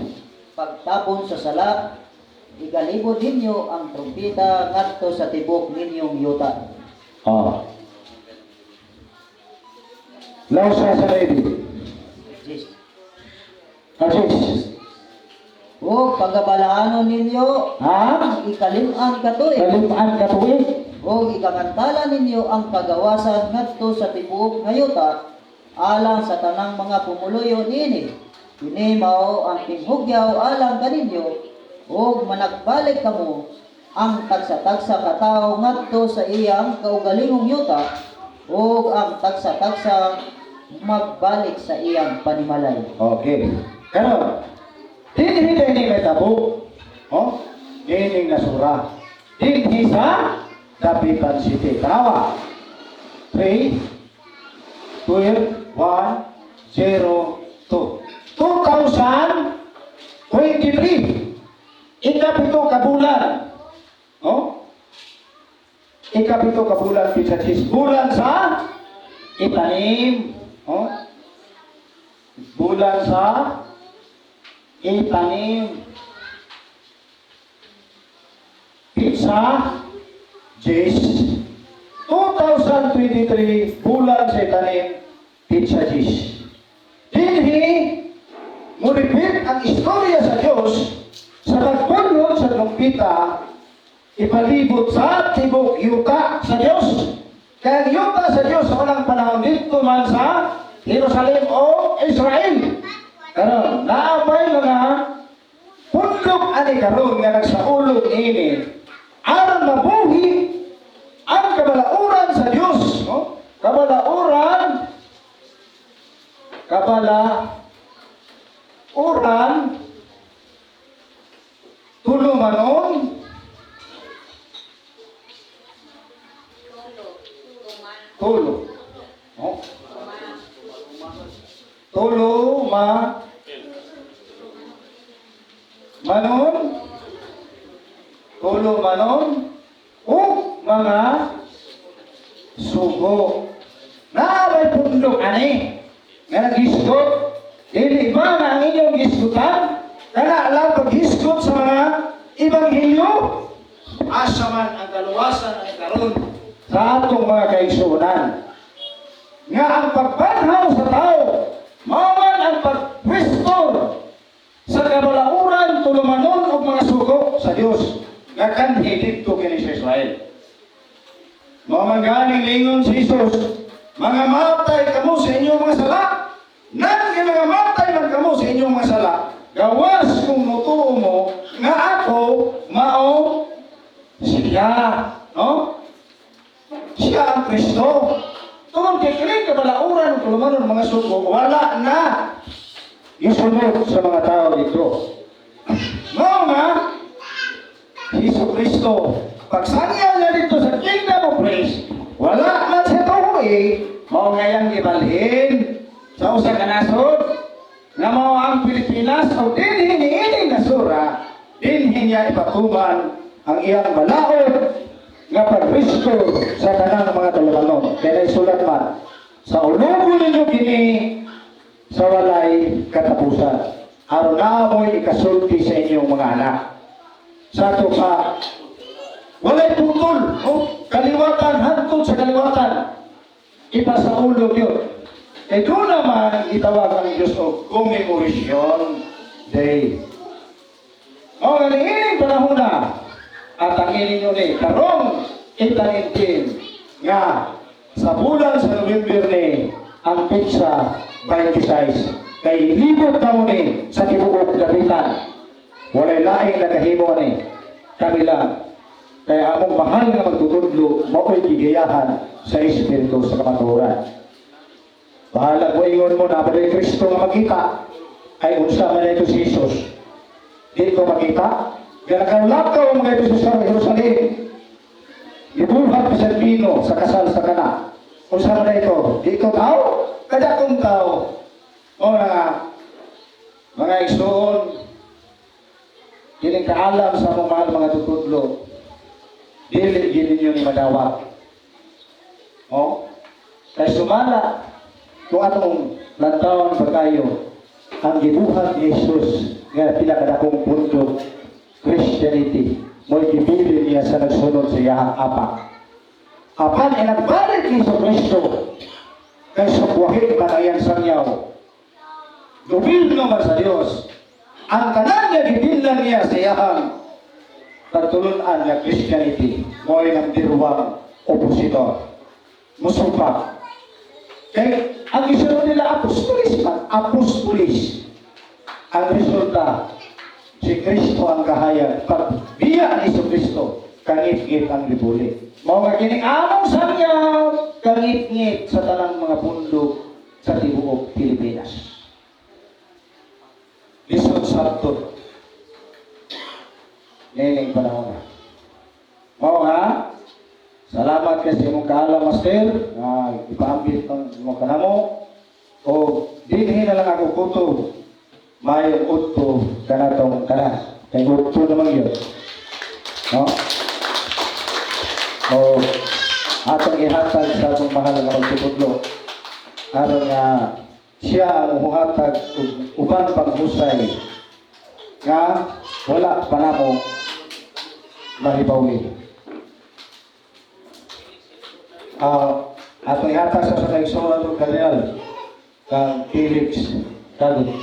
pagtapon sa sala, ikalibot ninyo ang trumpeta ngadto sa tibok ninyong yuta. Oh. Lausa sa Levi. Yes. Asis. O pagabalaanon ninyo Ha? ang ikalim-an katuig. Kalimaan ka tuig. O ikamantala ninyo ang kagawasan ngadto sa tibuok nga yuta alang sa tanang mga pumuluyo niini. Kini mao ang tinghugyaw alang kaninyo ug managbalik kamo ang tagsa-tagsa ka tawo ngadto sa iyang kaugalingong yuta ug ang tagsa-tagsa magbalik sa iyang panimalay. Okay. Karon, dinhi ni metabo. Oh, dining nasura. Dinhi sa Dapitan City. Tanawa. 3 12 1 0 2 2023. Ikapito ka bulan. Oh? Ikapito ka bulan pisatis. Bulan sa itanim. Oh? Bulan sa itanim. Pizza Jis 2023 bulan sa itanim Pizza Jis. Dinhi mulipit ang istorya sa Diyos sa pagpunod sa trumpita ipalibot sa tibok yuta sa Diyos. Kaya ang yuta sa Diyos sa unang panahon dito man sa Jerusalem o Israel. Karon, naamay mga pundok ani karon nga nagsaulog ini aron mabuhi ang kabalauran sa Diyos, no? Kabalauran tulumanon tulo. No? Manon o mga sugo. Na may pundok ani nga nagisgot. Dili ba na ang inyong gisgutan? Kana lang paghisgot sa mga ebanghelyo. Asa man ang kaluwasan ay karon sa atong mga kaigsuonan. Nga ang pagbanhaw sa tao, maman ang pagpwistor sa kabalauran tulumanon o mga sugo sa Dios nga kanhi dito kini sa Israel. Maman ganing lingon si Jesus, mga matay kamo sa inyong mga sala. Nang mga matay man kamo sa inyong mga sala, gawas kung nutuo mo nga ako mao siya, no? Siya ang Kristo. Kung kikinig ka balauran tulumanon mga sugo, wala na isunod sa mga tao dito. Mga Hesus Kristo, pagsangyaw na dito sa kingdom of praise, wala man sa tuhoy, mao ngayang ibalhin sa usa ka nasod, nga mao ang Pilipinas o dinhi niining nasura, dinhi niya ipatuman ang iyang balaod nga pagristo sa tanang mga tulumanon. Kaya isulat man, sa ulugo ninyo kini sa walay katapusan. Aron na mo'y ikasulti sa inyong mga anak. Sa ito pa, walay putol, kaliwatan, hantod sa kaliwatan. Iba sa ulo yun. E doon naman itawag ang Diyos o Commemoration Day. O,ganiining panahon na, at ang ininyo ni karong itanintin nga sa bulan sa November ni ang pizza 26 kay libot taon ni sa tibuok Dapitan. Walay laing nakahimo ni kami lang. Kaya among mahal nga magtutudlo mao'y gigayahan sa Espiritu sa kamaturan. Bahala ko ingon mo na pala Kristo nga magkita ay unsa man ito si Jesus. Di ko makita. Ganakalakaw mga ito sa Jerusalem. Ibuhat pa sa Pino sa kasal sa kana. Kung saan na ito? Di ko tao? Kada kong tao. O nga, mga igsoon, kining kaalam sa mong mahal mga tutudlo, dili gini nyo ni madawat. O? Kaya sumala, kung atong lantawan pa kayo, ang gibuhat ni Jesus, nga pinakadakong punto, Christianity, mo'y gibili niya sa nagsunod sa iyahang apak. Apan ay nagbalik ni Kristo kay sa buwahit kanayan sa niyaw. Dubil naman sa Diyos. Ang kanan niya gibilan niya sa iyahang pagtulunan niya Christianity, mo'y nagdiruwang opositor. Musupak. Kaya ang isunod nila apostolis man, apostolis. Ang resulta, si Kristo ang kahayag. Pagbiya ni Kristo, kangit-ngit ang libuli. Mao nga kining among sanyaw, kangit-ngit sa tanang mga bundok sa tibuok Pilipinas. Lisod sabto. Nining panahon na. Mao nga, salamat kasi imong kaalam, Master, nga ipaambit ng imong kanamo. O dinhi na lang ako kutob. Mayong utto kanatong kanas. Kay utto naman yun. No? O atong ihatag sa atong mahal nga magtutudlo. Aron nga siya ang huhatag uban paghusay nga wala pa namo mahibawi. Atong ihatag sa kay Soran Kardinal kang Felix Tagut.